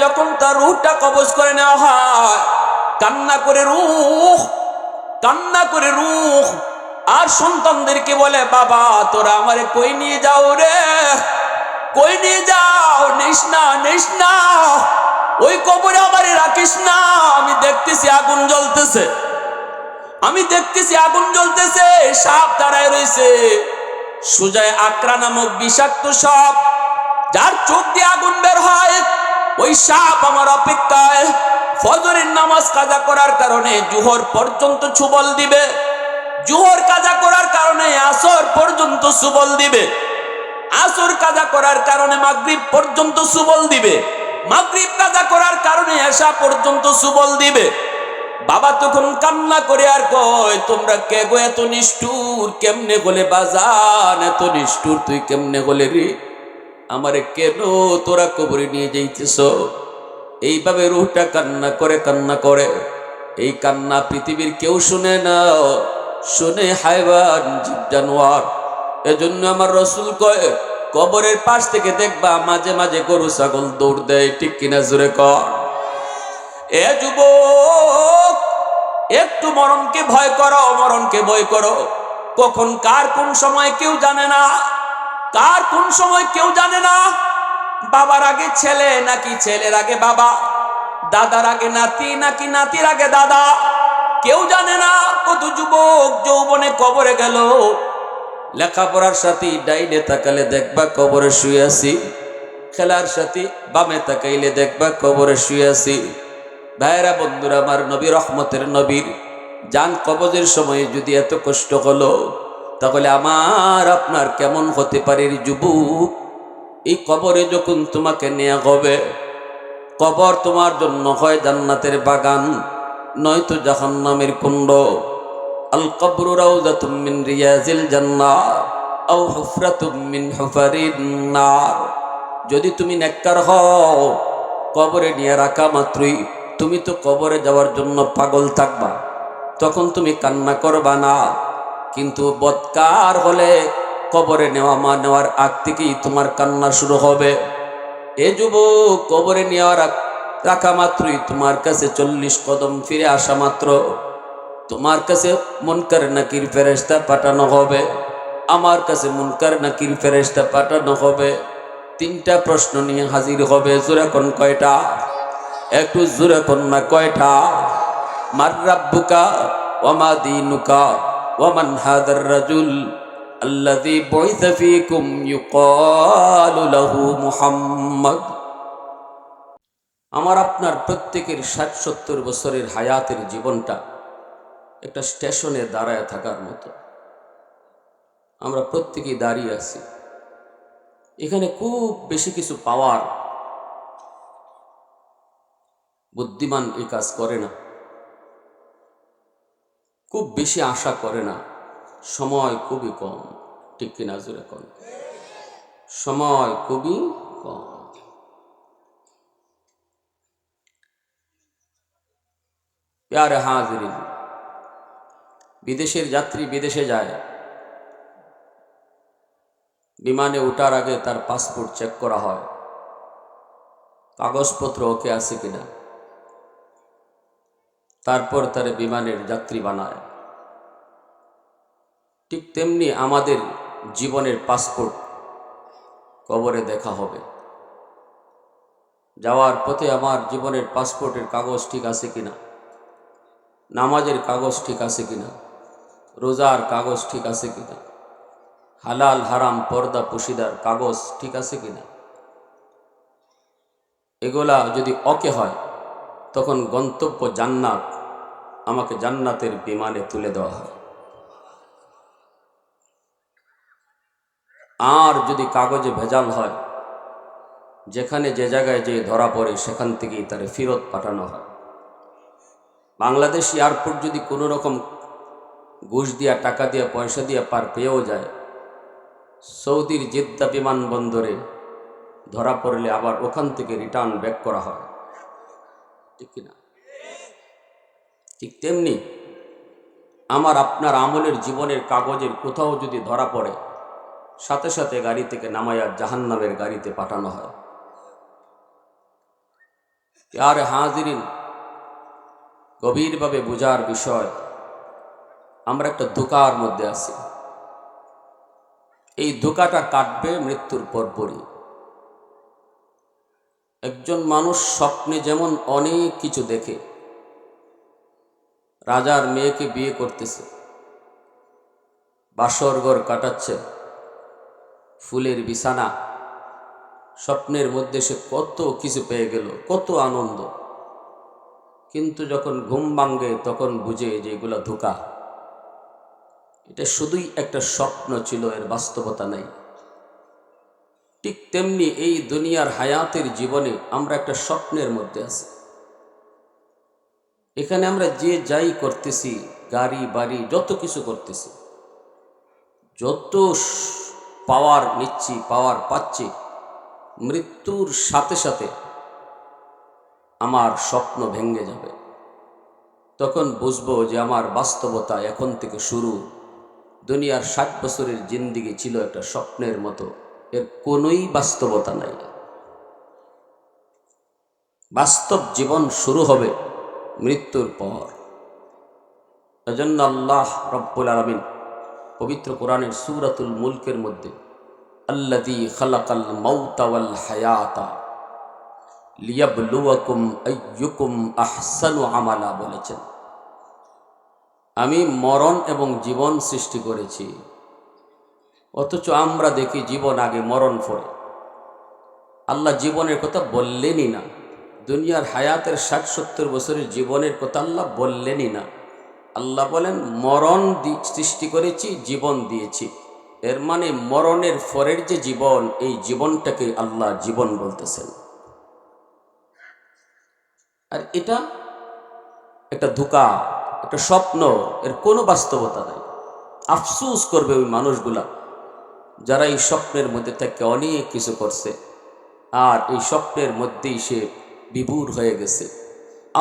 যখন তার রূহটা কবজ করে নেওয়া হয়, কান্না করে রূহ আর সন্তানদেরকে বলে, বাবা তোরা আমারে কই নিয়ে যাও রে, কই নিয়ে যাও, নিস না, ওই কবরে আমারে রাখিস না। আমি দেখতেছি আগুন জ্বলতেছে, সাপ দাঁড়ায় রয়েছে, সুজায় আকরা নামক বিষাক্ত সাপ, যার চোখ দিয়ে আগুন বের হয়। ওই সাপ আমার অপেক্ষায় ফজরের নামাজ কাজা করার কারণে জোহর পর্যন্ত ছুবল দিবে, জোহর কাজা করার কারণে আসর পর্যন্ত সুবল দিবে, আসর কাজা করার কারণে মাগরিব পর্যন্ত সুবল দিবে, মাগরিব কাজা করার কারণে এশা পর্যন্ত সুবল দিবে। বাবা তখন কান্না করে আর কয়, তোমরা কে গো এত নিষ্ঠুর, কেমনে বলে বাজান, এত নিষ্ঠুর তুই কেমনে বলে রে, আমারে কেন তোরা কবরে নিয়ে যাইতেছ? এইভাবে রূহটা কান্না করে। এই কান্না পৃথিবীর কেউ শুনে না, শুনে হায়ওয়ান, জীব জানোয়ার। এজন্য আমার রাসূল কয়, কবরের পাশ থেকে দেখবা মাঝে মাঝে গরু ছাগল দৌড় দেয়, ঠিক কিনা জোরে কর। এ যুবক, একটু মরণকে ভয় করো, কখন কার কোন সময় কেউ জানে না, বাবার আগে ছেলে নাকি ছেলের আগে বাবা, দাদার আগে নাতি নাকি নাতির আগে দাদা, কেউ জানে না। কত যুবক যৌবনে কবরে গেল, লেখাপড়ার সাথী ডাইনে তাকালে দেখবা কবরে শুয়ে আছি, খেলার সাথী বামে তাকাইলে দেখবা কবরে শুয়ে আছি। ভাইরা বন্ধুরা আমার, নবী রহমতের নবীর জান কবজের সময় যদি এত কষ্ট হলো, তাহলে আমার আপনার কেমন হতে পারে যুবক? এই কবরে যখন তোমাকে নেওয়া হবে, কবর তোমার জন্য হয় জান্নাতের বাগান, নয়তো জাহান্নামের কুণ্ড। আল কবরু রাউযাতুম মিন রিয়াজিল জান্নাহ আও হুফরাতুম মিন হুফারিন নার। যদি তুমি নেককার হও, কবরে নিয়ে রাখা মাত্রই তুমি তো কবরে যাওয়ার জন্য পাগল থাকবা, তখন তুমি কান্না করবা না। কিন্তু বদকার হলে কবরে নেওয়ার আগ থেকেই তোমার কান্না শুরু হবে। এ যুবক, কবরে রাখা মাত্রই তোমার কাছে 40 কদম ফিরে আসা মাত্র তোমার কাছে মুনকার নাকির ফেরেশতা পাঠানো হবে, আমার কাছে মুনকার নাকির ফেরেশতা পাঠানো হবে। 3টা প্রশ্ন নিয়ে হাজির হবে। জোরে কোন কয়টা? একটু জোরে কোন না কয়টা? মার রাব্বুকা ওয়া মা দীনুকা ওয়া মান হাদার রাজুল আল্লাযী বুইসা ফীকুম ইউকালু লাহু মুহাম্মদ। আমার আপনার প্রত্যেকের 60-70 বছরের হায়াতের জীবনটা একটা স্টেশনে দাঁড়ায় থাকার মতো। আমরা প্রত্যেকেই দাঁড়িয়ে আছি। এখানে খুব বেশি কিছু পাওয়ার বুদ্ধিমান এই কাজ করে না, খুব বেশি আশা করে না। সময় খুবই কম, ঠিক কিনা জোরে কম? সময় খুবই কম। প্যারে হাজিরিন, বিদেশের যাত্রী বিদেশে যায়, বিমানে ওঠার আগে তার পাসপোর্ট চেক করা হয়, কাগজপত্র ওকে আছে কিনা, তারপর তার বিমানের যাত্রী বানায়। ঠিক তেমনি আমাদের জীবনের পাসপোর্ট কবরে দেখা হবে। যাওয়ার পথে আমার জীবনের পাসপোর্টের কাগজ ঠিক আছে কিনা, নামাজের কাগজ ঠিক আছে কিনা, রোজার কাগজ ঠিক আছে কিনা, হালাল হারাম পর্দা পুশিদার কাগজ ঠিক আছে কিনা, এগুলা যদি ওকে হয়, তখন গন্তব্য জান্নাত, আমাকে জান্নাতের বিমানে তুলে দেওয়া হয়। আর যদি কাগজে ভেজাল হয়, যেখানে যে জায়গায় যে ধরা পড়ে সেখান থেকেই তারে ফেরত পাঠানো হয়। বাংলাদেশ এয়ারপোর্ট যদি কোনো রকম ঘুষ দিয়া, টাকা দিয়া, পয়সা দিয়া পার পেয়েও যায়, সৌদির জেদ্দা বিমানবন্দরে ধরা পড়লে আবার ওখান থেকে রিটার্ন ব্যাক করা হয়, ঠিক কিনা? ঠিক তেমনি আমার আপনার আমলের জীবনের কাগজের কোথাও যদি ধরা পড়ে, সাথে সাথে গাড়ি থেকে নামাইয়া জাহান্নামের গাড়িতে পাঠানো হয়। আর হাজিরিন, গভীরভাবে বোঝার বিষয়, আমরা একটা ধোঁকার মধ্যে আছি। এই ধোঁকাটা কাটবে মৃত্যুর পরপরই। একজন মানুষ স্বপ্নে যেমন অনেক কিছু দেখে, রাজার মেয়েকে বিয়ে করতেছে, বাসর ঘর কাটাচ্ছে, ফুলের বিছানা, স্বপ্নের মধ্যে সে কত কিছু পেয়ে গেল, কত আনন্দ। কিন্তু যখন ঘুম ভাঙে তখন বুঝে যে এগুলো ধোঁকা, এটা শুধুই একটা স্বপ্ন ছিল, এর বাস্তবতা নাই। ঠিক তেমনি এই দুনিয়ার হায়াতের জীবনে আমরা একটা স্বপ্নের মধ্যে আছি। এখানে আমরা যে যাই করতেছি, গাড়ি বাড়ি যত কিছু করতেছি, যত পাওয়ার নিচ্ছি, পাওয়ার পাচ্ছি, মৃত্যুর সাথে সাথে আমার স্বপ্ন ভেঙে যাবে। তখন বুঝবো যে আমার বাস্তবতা এখন থেকে শুরু। দুনিয়ার 60 বছরের জিন্দিগি ছিল একটা স্বপ্নের মতো, এর কোনোই বাস্তবতা নাই। বাস্তব জীবন শুরু হবে মৃত্যুর পর। এজন্য আল্লাহ রব্বুল আলামিন পবিত্র কোরআনের সূরাতুল মুলকের মধ্যে আল্লাযী খালাকাল মাউতা ওয়াল হায়াতা লিয়াবলুয়াকুম আইয়ুকুম আহসানু আমালা বলেছেন, আমি মরণ এবং জীবন সৃষ্টি করেছি। অথচ আমরা দেখি জীবন আগে, মরণ পরে। আল্লাহ জীবনের কথা বললেনই না। দুনিয়ার হায়াতের 60-70 বছরের জীবনের কথা আল্লাহ বললেনই না। আল্লাহ বলেন মরণ সৃষ্টি করেছি, জীবন দিয়েছি। এর মানে মরণের পরের যে জীবন, এই জীবনটাকে আল্লাহ জীবন বলতেছেন। আর এটা একটা ধোঁকা, একটা স্বপ্ন, এর কোনো বাস্তবতা নাই। আফসোস করবে ওই মানুষগুলা যারা এই স্বপ্নের মধ্যে থেকে অনেক কিছু করছে, আর এই স্বপ্নের মধ্যেই সে বিভোর হয়ে গেছে।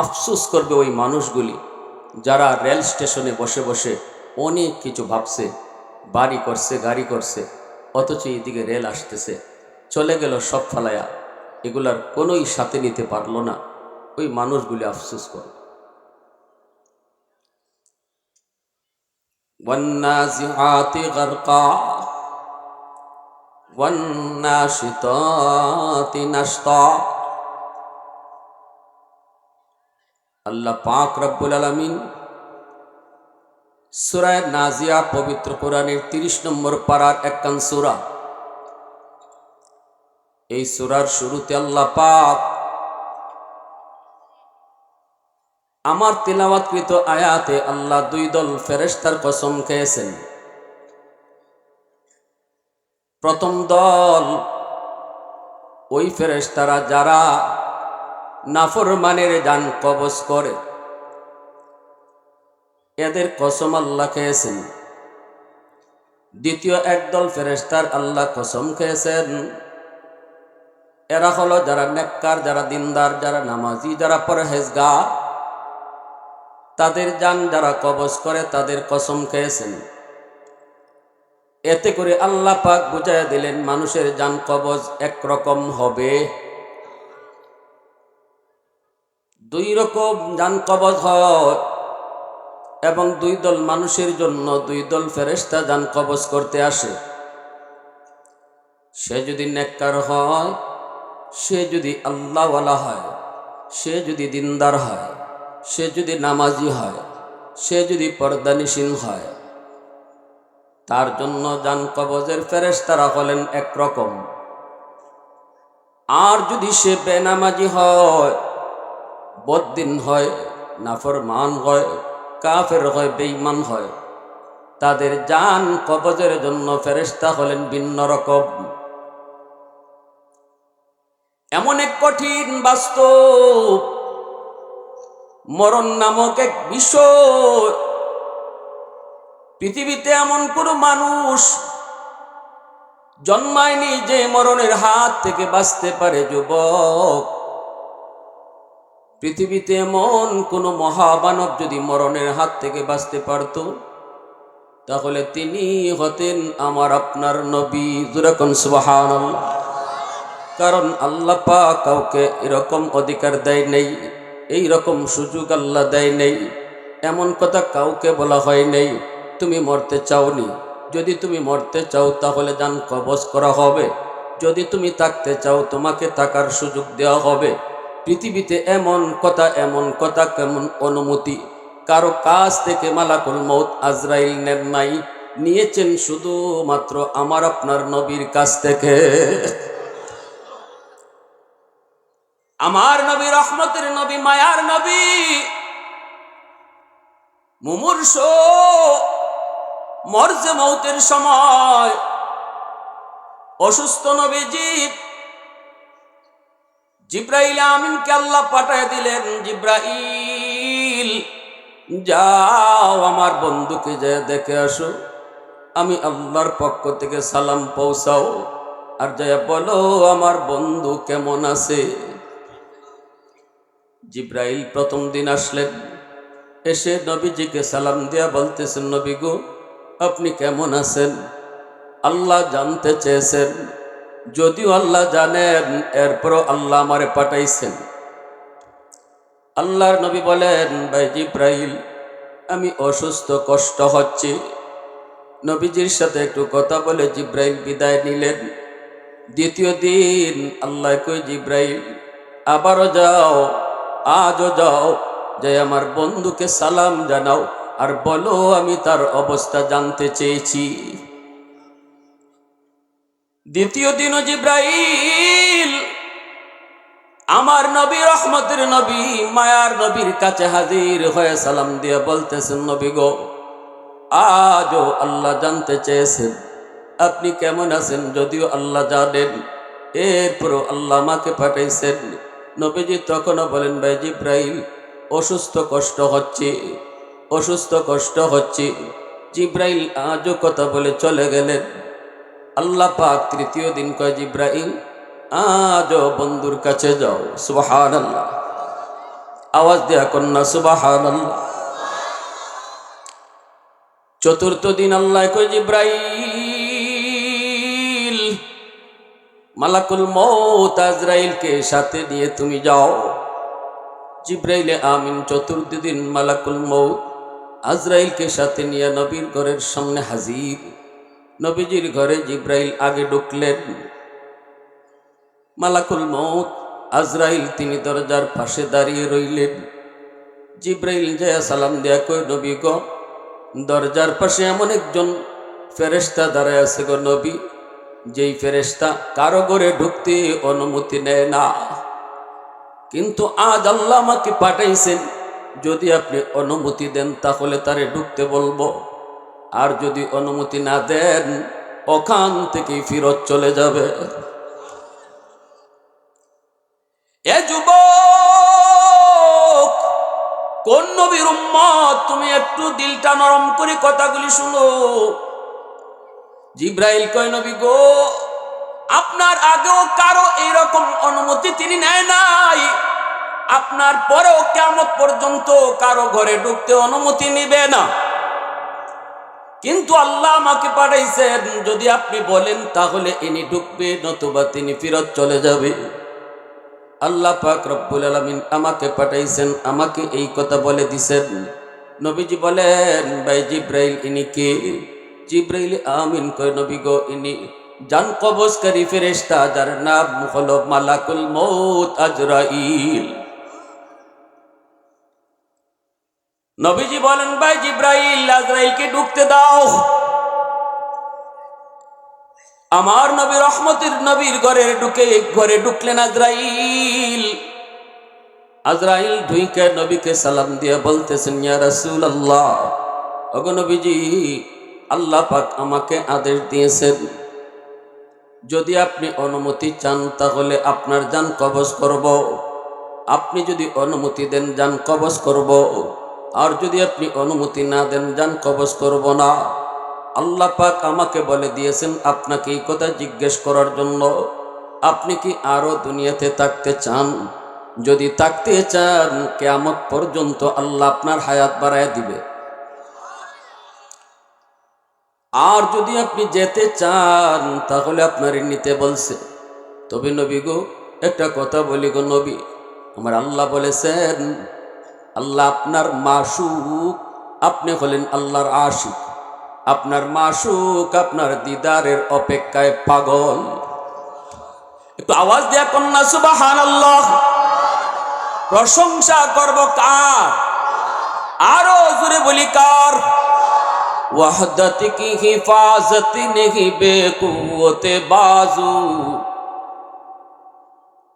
আফসোস করবে ওই মানুষগুলি যারা রেল স্টেশনে বসে বসে অনেক কিছু ভাবছে, বাড়ি করছে, গাড়ি করছে, অথচ এইদিকে রেল আসতেছে, চলে গেল সব ফালায়া, এগুলার কোনোই সাথে নিতে পারলো না। ওই মানুষগুলি আফসোস করবে। ওয়ান্নাজিআতি গারকা ওয়ান্নাশিতাতি নাশতা। আল্লাহ পাক রব্বুল আলামিন সূরা নাজিয়া পবিত্র কোরআনের 30 নম্বর পারার 51 সূরা, এই সূরার শুরুতে আল্লাহ পাক আমার তিলাওয়াতকৃত আয়াতে আল্লাহ 2 দল ফেরেশতার কসম খেয়েছেন। প্রথম দল ওই ফেরেশতারা যারা নাফরমানের জান কবজ করে, এদের কসম আল্লাহ খেয়েছেন। দ্বিতীয় একদল ফেরেশতার আল্লাহ কসম খেয়েছেন, এরা হলো যারা নেককার, যারা দিনদার, যারা নামাজি, যারা পরহেজগার, তাদের জান যারা কবজ করে তাদের কসম খেয়েছেন। এতে করে আল্লাহ পাক বুঝাইয়া দিলেন মানুষের জান কবজ একরকম হবে। 2 রকম জান কবজ হয়, এবং 2 দল মানুষের জন্য 2 দল ফেরেশতা জান কবজ করতে আসে। সে যদি নেককার হয়, সে যদি আল্লাহওয়ালা হয়, সে যদি দিনদার হয়, সে যদি নামাজি হয়, সে যদি পর্দানিশীন হয়, তার জন্য জান কবজের ফেরেশতারা হলেন একরকম। আর যদি সে বেনামাজি হয়, বদ্দিন হয়, নাফরমান হয়, কাফের হয়, বেঈমান হয়, তাদের জান কবজের জন্য ফেরেশতা হলেন ভিন্ন রকম। এমন এক কঠিন বাস্তব, মরণ নামক এক বিষয়। পৃথিবীতে এমন কোন মানুষ জন্মায়নি যে মরণের হাত থেকে বাঁচতে পারে। যুবক, পৃথিবীতে এমন কোন মহামানব যদি মরণের হাত থেকে বাঁচতে পারত, তাহলে তিনি হতেন আমার আপনার নবী। যেরকম সুবহানাল্লাহ। কারণ আল্লাহ পাক কাউকে এরকম অধিকার দেয় নেই, এই রকম সুযোগ আল্লাহ দেয় নেই। এমন কথা কাউকে বলা হয় নেই তুমি মরতে চাওনি, যদি তুমি মরতে চাও তাহলে জান কবজ করা হবে, যদি তুমি থাকতে চাও তোমাকে থাকার সুযোগ দেওয়া হবে। পৃথিবীতে এমন কথা কেমন অনুমতি কারো কাছ থেকে মালাকুল মউত আজরাইল নেন নাই, নিয়েছেন শুধুমাত্র আমার আপনার নবীর কাছ থেকে। আমার নবী রহমতের নবী, মায়ার নবী, মুমূর্ষ মরজে মৌতের সময় অসুস্থ নবীজি জিব্রাইল আমিনকে আল্লাহ পাঠায় দিলেন, জিব্রাইল যাও আমার বন্ধুকে যা দেখে আসো, আমি আল্লাহর পক্ষ থেকে সালাম পৌঁছাও, আর যা বলো আমার বন্ধু কেমন আছে। জিব্রাইল প্রথম দিন আসলেন, এসে নবীজিকে সালাম দিয়া বলতেছেন, নবী গো আপনি কেমন আছেন। আল্লাহ জানতে চেয়েছেন, যদিও আল্লাহ জানেন এরপরও আল্লাহ আমারে পাঠাইছেন। আল্লাহর নবী বলেন, ভাই জিব্রাইল আমি অসুস্থ, কষ্ট হচ্ছে। নবীজির সাথে একটু কথা বলে জিব্রাইল বিদায় নিলেন। দ্বিতীয় দিন আল্লাহ কই, জিব্রাইল আবারও যাও, আজও যাও, যে আমার বন্ধুকে সালাম জানাও আর বলো আমি তার অবস্থা জানতে চেয়েছি। দ্বিতীয় দিনও জিব্রাইল আমার নবী রহমতের নবী মায়ার নবীর কাছে হাজির হয়ে সালাম দিয়ে বলতেছেন, নবী গো আজও আল্লাহ জানতে চেয়েছেন আপনি কেমন আছেন, যদিও আল্লাহ জানেন এরপরও আল্লাহ আমাকে পাঠাইছেন। নবীজি তখনও বলেন, ভাই জিব্রাইল অসুস্থ কষ্ট হচ্ছে, অসুস্থ কষ্ট হচ্ছে। জিব্রাইল আজও কথা বলে চলে গেলেন। আল্লাহ পাক তৃতীয় দিন কয়, জিব্রাইল আজও বন্ধুর কাছে যাও। সুবহানাল্লাহ, আওয়াজ দেয়া কন্যা সুবহানাল্লাহ। চতুর্থ দিন আল্লাহ কয়, জিব্রাইল মালাকুল মউত আজরাইলকে সাথে নিয়ে তুমি যাও। জিব্রাইলে আমিন চতুর্থ দিন মালাকুল মউত আজরাইলকে সাথে নিয়ে নবীর ঘরের সামনে হাজির। নবীজির ঘরে জিব্রাইল আগে ঢুকলেন। মালাকুল মউত আজরাইল তিনি দরজার পাশে দাঁড়িয়ে রইলেন। জিব্রাইল যায় সালাম দেয়া কই, নবী গো দরজার পাশে এমন একজন ফেরেশতা দাঁড়ায় আছে গো নবী, যেই ফেরেশতা কারো ঘরে ঢুকতে অনুমতি নেয় না, কিন্তু আজ আল্লাহ আমাকে পাঠাইছেন, যদি আপনি অনুমতি দেন তাহলে তারে ঢুকতে বলবো, আর যদি অনুমতি না দেন ওখান থেকেই ফিরত চলে যাবে। এ যুবক, কোন নবীর উম্মত তুমি একটু দিলটা নরম করে কথাগুলি শুনো। জিব্রাইল কয়, নবী গো আপনার আগেও কারো এইরকম অনুমতি তিনি নেয় নাই, আপনার পরেও কিয়ামত পর্যন্ত কারো ঘরে ঢুকতে অনুমতি নিবে না, কিন্তু আল্লাহ আমাকে পাঠাইছেন, যদি আপনি বলেন তাহলে ইনি ঢুকবে, নতুবা তিনি ফিরত চলে যাবে। আল্লাহ পাক রব্বুল আলামিন আমাকে পাঠাইছেন, আমাকে এই কথা বলে দিছেন। নবীজি বলেন, ভাই জিব্রাইল ইনি কে? জিব্রাইল আমিন কয়, নবী গো ইনি জান কবজকারী ফেরেশতা, যার নাম হলো মালাকুল মউত আজরাইল। নবীজি বলেন, ভাই জিব্রাইল আজরাইলকে ঢুকতে দাও। আমার নবী রহমতের নবীর ঘরে ঢুকলেন আজরাইল। আজরাইল ঢুকে নবীকে সালাম দিয়ে বলতেছেন, ইয়া রাসূলুল্লাহ, ওগো নবীজি আল্লাহ পাক আমাকে আদেশ দিয়েছেন, যদি আপনি অনুমতি চান তাহলে আপনার জান কবজ করব, আপনি যদি অনুমতি দেন জান কবজ করব, আর যদি আপনি অনুমতি না দেন জান কবজ করব না। আল্লাহ পাক আমাকে বলে দিয়েছেন আপনাকে এই কথা জিজ্ঞেস করার জন্য, আপনি কি আরো দুনিয়াতে থাকতে চান? যদি থাকতে চান কিয়ামত পর্যন্ত আল্লাহ আপনার হায়াত বাড়ায় দিবে, আর যদি আপনি যেতে চান তাহলে আপনার নিতে বলছে, তবে নবী গো একটা কথা বলি গো নবী, আমার আল্লাহ বলেছেন আল্লাহ আপনার মাশুক, আপনি হলেন আল্লাহর আশিক, আপনার মাশুক আপনার দিদারের অপেক্ষায় পাগল। একটু আওয়াজ দেয়া কন্যা সুবহানাল্লাহ। প্রশংসা করব কার? আরো জোরে বলি কার? वहदत की हिफाजत नहीं बेकुव्वत बाजू,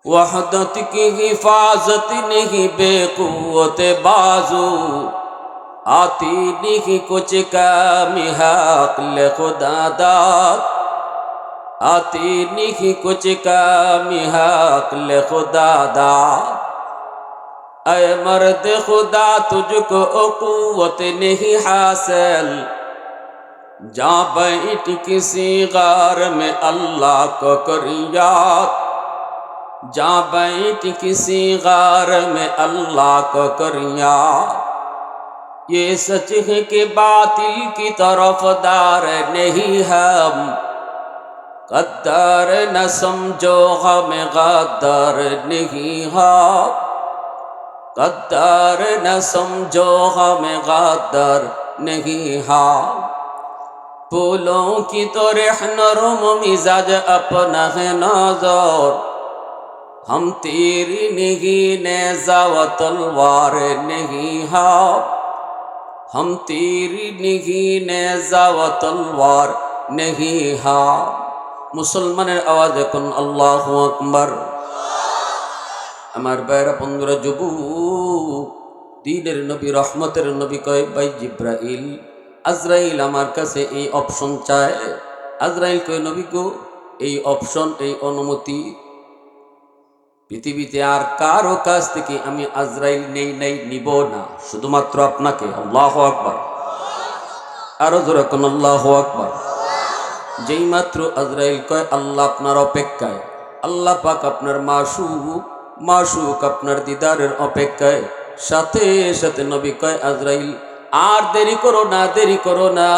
वहदत की हिफाजत नहीं बेकुव्वत बाजू, आती नहीं कुछ कमी हक ले खुदा दाद, आती नहीं कुछ कमी हक ले खुदा दाद। ऐ मर्द खुदा तुझको कुव्वत नहीं हासिल, जा बैठ किसी गार में अल्लाह को कर याद, जा बैठ किसी गार में अल्लाह को कर याद। ये सच है कि बातिल की तरफदार नहीं हम, गद्दार न समझो हमें गद्दार नहीं हम, गद्दार न समझो हमें गद्दार नहीं हम। फूलों की तो नरम मिजाज अपना है नजर, हम तेरी नहीं नेज़ा व तलवार नहीं हाँ, हम तेरी नहीं नेज़ा व तलवार नहीं हाँ। मुसलमाনের आवाज এখন আল্লাহু আকবার। আমার ভাইরা বন্ধুরা যুবক, দিনের নবী রহমতের নবী কয় ভাই জিব্রাইল, আজরাইল আমার কাছে এই অপশন চায়। আজরাইল কয় নবী গো এই অপশন এই অনুমতি পৃথিবীতে আর কারো কাছ থেকে আমি আজরাইল নেই নিব না, শুধুমাত্র আপনাকে। আল্লাহু আকবার। আরো জোরে কোন আল্লাহু আকবার। যেই মাত্র আজরাইল কয় আল্লাহ আপনার অপেক্ষায়, আল্লাহ পাক আপনার মাশুক আপনার দিদারের অপেক্ষায়, সাথে সাথে নবী কয় আজরাইল আর দেরি করো না,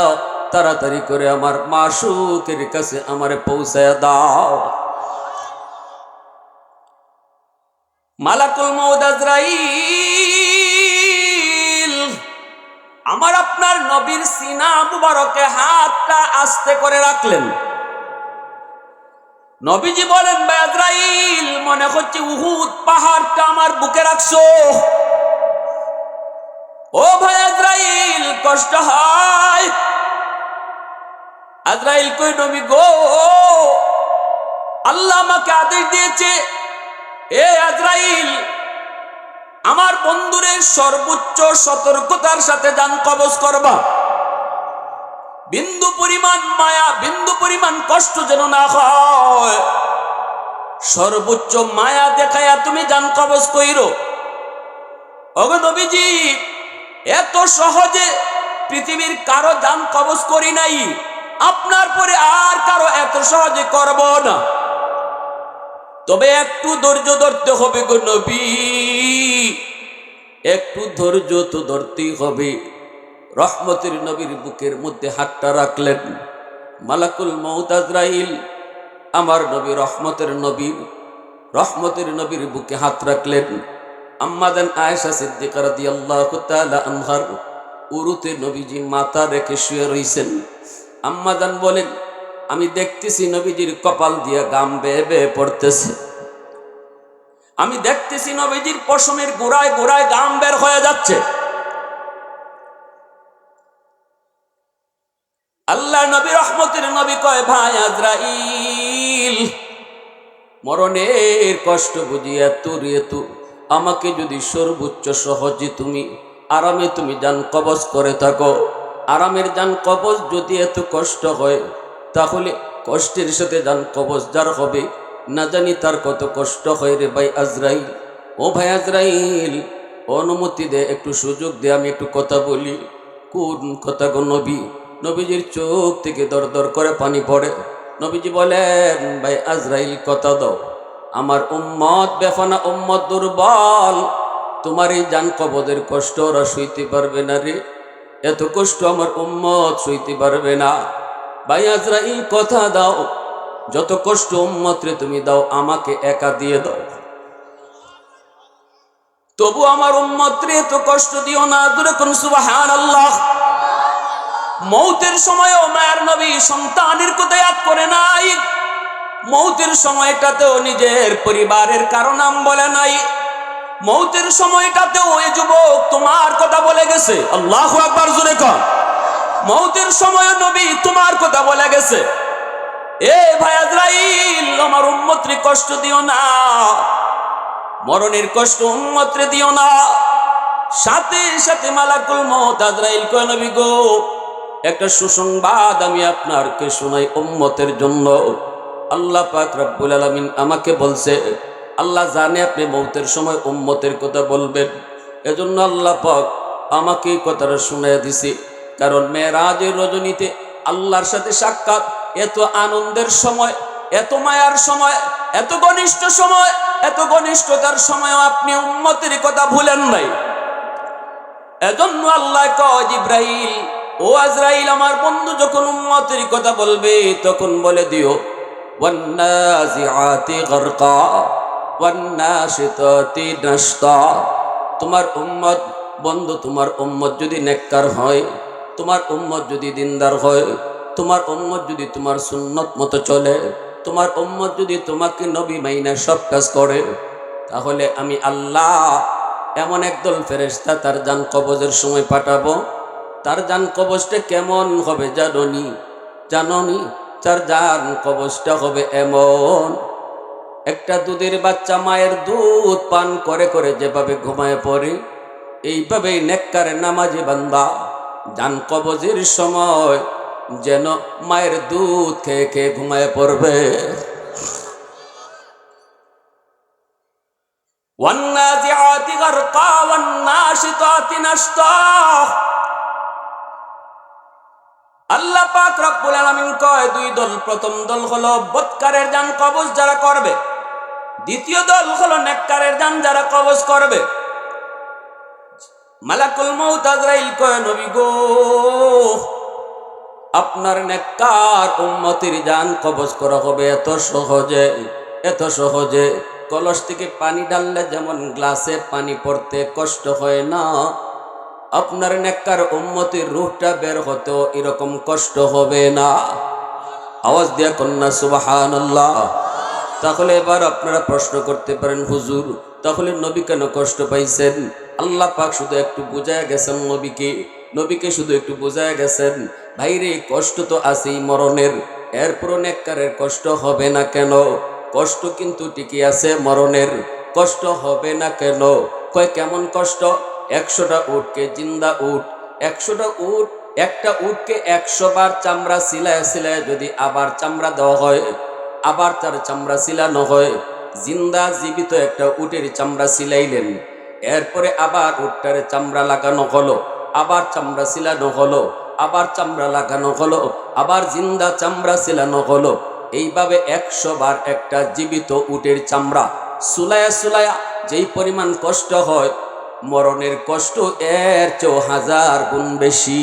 তাড়াতাড়ি করে আমার মাশুকের কাছে আমারে পৌঁছায় দাও। মালাকুল মউত আজরাইল আমার আপনার নবীর সিনা মুবারকে হাতটা আস্তে করে রাখলেন। নবীজি বলেন ভাই আজরাইল, মনে হচ্ছে উহুদ পাহাড়টা আমার বুকে রাখছো। ও ভাই আজরাইল কষ্ট হয়। আজরাইল কই নবী গো আল্লাহ আমাকে আদেশ দিয়েছে, এ আজরাইল আমার বন্ধুরের সর্বোচ্চ সতর্কতার সাথে জান কবজ করবা, বিন্দু পরিমাণ মায়া বিন্দু পরিমাণ কষ্ট যেন না হয়, সর্বোচ্চ মায়া দেখায়া তুমি জান কবজ কইরো। ওগো নবীজি এত সহজে পৃথিবীর কারো জান কবজ করি নাই, আপনার পরে আর কারো এত সহজে করব না, তবে একটু ধৈর্য ধরতে হবে গো নবী, একটু ধৈর্য তো ধরতেই হবে। রহমতের নবীর বুকের মধ্যে হাতটা রাখলেন। মালাকুল মউত আজরাইল আমার নবী রহমতের নবীর বুকে হাত রাখলেন। আম্মাদান আয়েশা সিদ্দিকা রাদিয়াল্লাহু তাআলা আনহার উরুতে নবীজি মাথা রেখে শুয়ে রইছেন। আম্মাদান বলেন আমি দেখতেছি নবীজির কপাল দিয়ে গাম বেয়ে বেয়ে পড়তেছে, আমি দেখতেছি নবীজির পশমের গোড়ায় গোড়ায় গাম বের হয়ে যাচ্ছে। আল্লাহ নবী রহমতের নবী কয় ভাই আজরাইল মরণের কষ্ট বুঝি এত আমাকে যদি সর্বোচ্চ সহজে তুমি আরামে তুমি জান কবজ করে থাকো, আরামের জান কবজ যদি এত কষ্ট হয়, তাহলে কষ্টের সাথে জান কবজ যার হবে না জানি তার কত কষ্ট হয় রে ভাই আজরাইল। ও ভাই আজরাইল অনুমতি দে, একটু সুযোগ দে, আমি একটু কথা বলি। কোন কথা গো নবী? নবীজির চোখ থেকে দর দর করে পানি পড়ে। নবীজি বলেন ভাই আজরাইল কথা দাও, আমার উম্মত বেফানা উম্মত দুর্বল, তোমার এই জান কবজের কষ্ট ওরা সইতে পারবে না রে, এত কষ্ট আমার উম্মত সইতে পারবে না। ভাই আজরাইল কথা দাও। যত কষ্ট উম্মতরে তুমি দাও আমাকে একা দিয়ে দাও, তবু আমার উম্মতরে এত কষ্ট দিও না। জোরে কোন সুবহানাল্লাহ। মৌতের সময়ও মায়ের নবী সন্তানের কথা ইয়াদ করে নাই, মৌতের সময়টাতেও নিজের পরিবারের কারো নাম বলে নাই, মৌতের সময়টাতেও ওই যুবক তোমার কথা বলে গেছে। আল্লাহু আকবার, জোরে কর। মৌতের সময় নবী তোমার কথা বলে গেছে। এ ভাই আজরাইল, আমার উম্মতরে কষ্ট দিও না, মরণের কষ্ট উম্মতরে দিও না। সাথে সাথে মালাকুল মউত আজরাইল কয়, নবী গো, একটা সুসংবাদ আমি আপনাকে শোনাই উম্মতের জন্য। আল্লাহ পাক রব্বুল আলামিন আমাকে বলছে, আল্লাহ জানে আপনি মৌতের সময় উম্মতের কথা বলবেন, এজন্য আল্লাহ পাক আমাকে এই কথাটা শুনাইয়া দিছি। কারণ মেরাজের রজনীতে আল্লাহর সাথে সাক্ষাৎ এত আনন্দের সময়, এত মায়ার সময়, এত ঘনিষ্ঠ সময়, এত ঘনিষ্ঠতার সময়ও আপনি উম্মতের কথা ভুলেন নাই। এজন্য আল্লাহ কয়, জিবরাইল, ও আজরাইল, আমার বন্ধু যখন উম্মতের কথা বলবে তখন বলে দিও, ওয়ান্নাজিআতি গারকা ওয়ান্নাশিতাতি নাশতা। তোমার উম্মত বন্ধু, তোমার উম্মত যদি নেককার হয়, তোমার উম্মত যদি দিনদার হয়, তোমার উম্মত যদি তোমার সুন্নত মতো চলে, তোমার উম্মত যদি তোমাকে নবী মাইনা সব কাজ করে, তাহলে আমি আল্লাহ এমন একদল ফেরেশতা তার জান কবজের সময় পাঠাবো। তার জান কবজটা কেমন হবে জানোনি? জানোনি? তার জান কবজটা হবে এমন, একটা দুধের বাচ্চা মায়ের দুধ পান করে করে যেভাবে ঘুমায় পড়ে, এইভাবেই নেককার নামাজি বান্দা জান কবজের সময় যেন মায়ের দুধ খেয়ে খেয়ে ঘুমায় পড়বে। ওয়ান্নাজিআতি গারকা ওয়ান্নাশিতাতি নাশতা। আল্লাহ পাক রব্বুল আলামিন কয়, দুই দল। প্রথম দল হলো বদকারের জান কবজ যারা করবে, দ্বিতীয় দল হলো নেককারের জান যারা কবজ করবে। মালাকুল মউত আজরাইল কয়, নবী গো, আপনার নেককার উম্মতের জান কবজ করা হবে এত সহজে, এত সহজে। কলস থেকে পানি ঢাললে যেমন গ্লাসে পানি পড়তে কষ্ট হয় না, আপনার নেককার উম্মতের রূহটা বের হতেও এরকম কষ্ট হবে না। আওয়াজ দিয়া কন্যা সুবহানাল্লাহ। তাহলে এবার আপনারা প্রশ্ন করতে পারেন, হুজুর, তাহলে নবী কেন কষ্ট পাইছেন? আল্লাহ পাক শুধু একটু বুঝায় গেছেন নবীকে, নবীকে শুধু একটু বুঝায় গেছেন, ভাইরে কষ্ট তো আছেই মরণের, এরপরও নেককারের কষ্ট হবে না কেন? কষ্ট কিন্তু টিকে আছে মরণের, কষ্ট হবে না কেন? কয় কেমন কষ্ট? 100টা উটকে জিন্দা উট, 100টা উট, একটা উটকে 100 বার চামড়া সিলায় সিলায় যদি আবার চামড়া দেওয়া হয়, আবার তার চামড়া সিলানো হয়, জিন্দা জীবিত একটা উটের চামড়া সিলাইলেন, এরপরে আবার উটটার চামড়া লাগানো হলো, আবার চামড়া সিলানো হলো, আবার চামড়া লাগানো হলো, আবার জিন্দা চামড়া সিলানো হলো। এইভাবে 100 বার একটা জীবিত উটের চামড়া সুলায়া সুলায়া যেই পরিমাণ কষ্ট হয়, মরণের কষ্ট এর চেয়েও 1000 গুণ বেশি।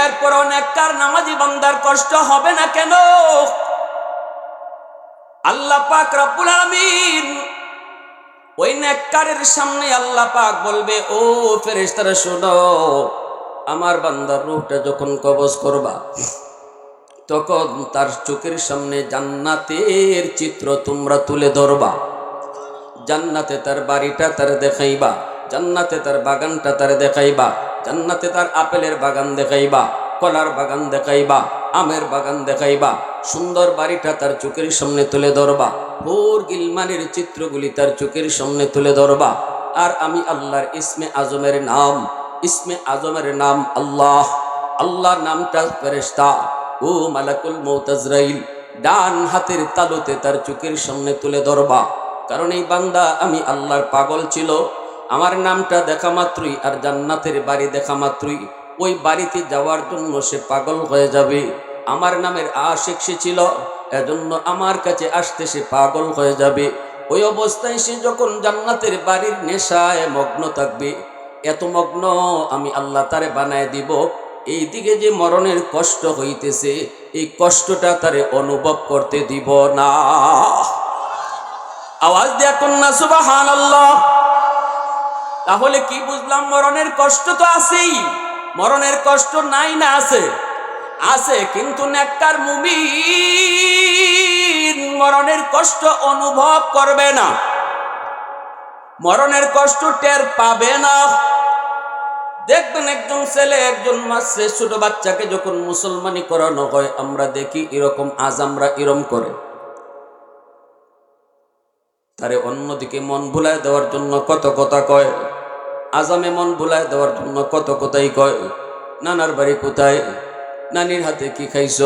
এরপর নেককার নামাজি বান্দার কষ্ট হবে না কেন? আল্লাহ পাক রব্বুল আলামিন ওই নেককারের সামনে আল্লাহ পাক বলবে, ও ফেরেশতারা শোনো, আমার বান্দার রূহটা যখন কবজ করবা তখন তার চোখের সামনে জান্নাতের চিত্র তোমরা তুলে ধরবা। জান্নাতে তার বাড়িটা তার দেখাইবা, জান্নাতে তার বাগানটা তার দেখাইবা, জান্নাতে তার আপেলের বাগান দেখাইবা, কলার বাগান দেখাইবা, আমের বাগান দেখাইবা, সুন্দর বাড়িটা তার চোখের সামনে তুলে ধরবা, হুর গিলমানের চিত্রগুলি তার চোখের সামনে তুলে ধরবা। আর আমি আল্লাহর ইসমে আজমের নাম, ইসমে আজমের নাম আল্লাহ, আল্লাহর নামটা ফেরেশতা ও মালাকুল মউত আজরাইল ডান হাতের তালুতে তার চোখের সামনে তুলে ধরবা। কারণ এই বান্দা আমি আল্লাহর পাগল ছিল, আমার নামটা দেখা মাত্রই আর জান্নাতের বাড়ি দেখা মাত্রই ওই বাড়িতে যাওয়ার জন্য সে পাগল হয়ে যাবে। আমার নামের আশিক সে ছিল, এজন্য আমার কাছে আসতে সে পাগল হয়ে যাবে। ওই অবস্থায় সে যখন জান্নাতের বাড়ির নেশায় মগ্ন থাকবে, এত মগ্ন আমি আল্লাহ তারে বানায় দিব, এইদিকে যে মরণের কষ্ট হইতেছে, এই কষ্টটা তারে অনুভব করতে দিব না। আওয়াজ দিয়া কন্যা সুবহানাল্লাহ। তাহলে কি বুঝলাম? মরণের কষ্ট তো আছেই। মরণের কষ্ট নাই না? আছে, আছে। কিন্তু নেককার মুমিন মরণের কষ্ট অনুভব করবে না, মরণের কষ্ট টের পাবে না। দেখবেন একজন ছেলে, একজন মাসে ছোট বাচ্চাকে যখন মুসলমানি করানো হয়, আমরা দেখি এরকম আজামরা এরম করে, তারে অন্যদিকে মন ভুলায় দেওয়ার জন্য কত কথা কয়। আজামে মন ভুলায় দেওয়ার জন্য কত কথাই কয়। নানার বাড়ি কোথায়, নানির হাতে কি খাইছ,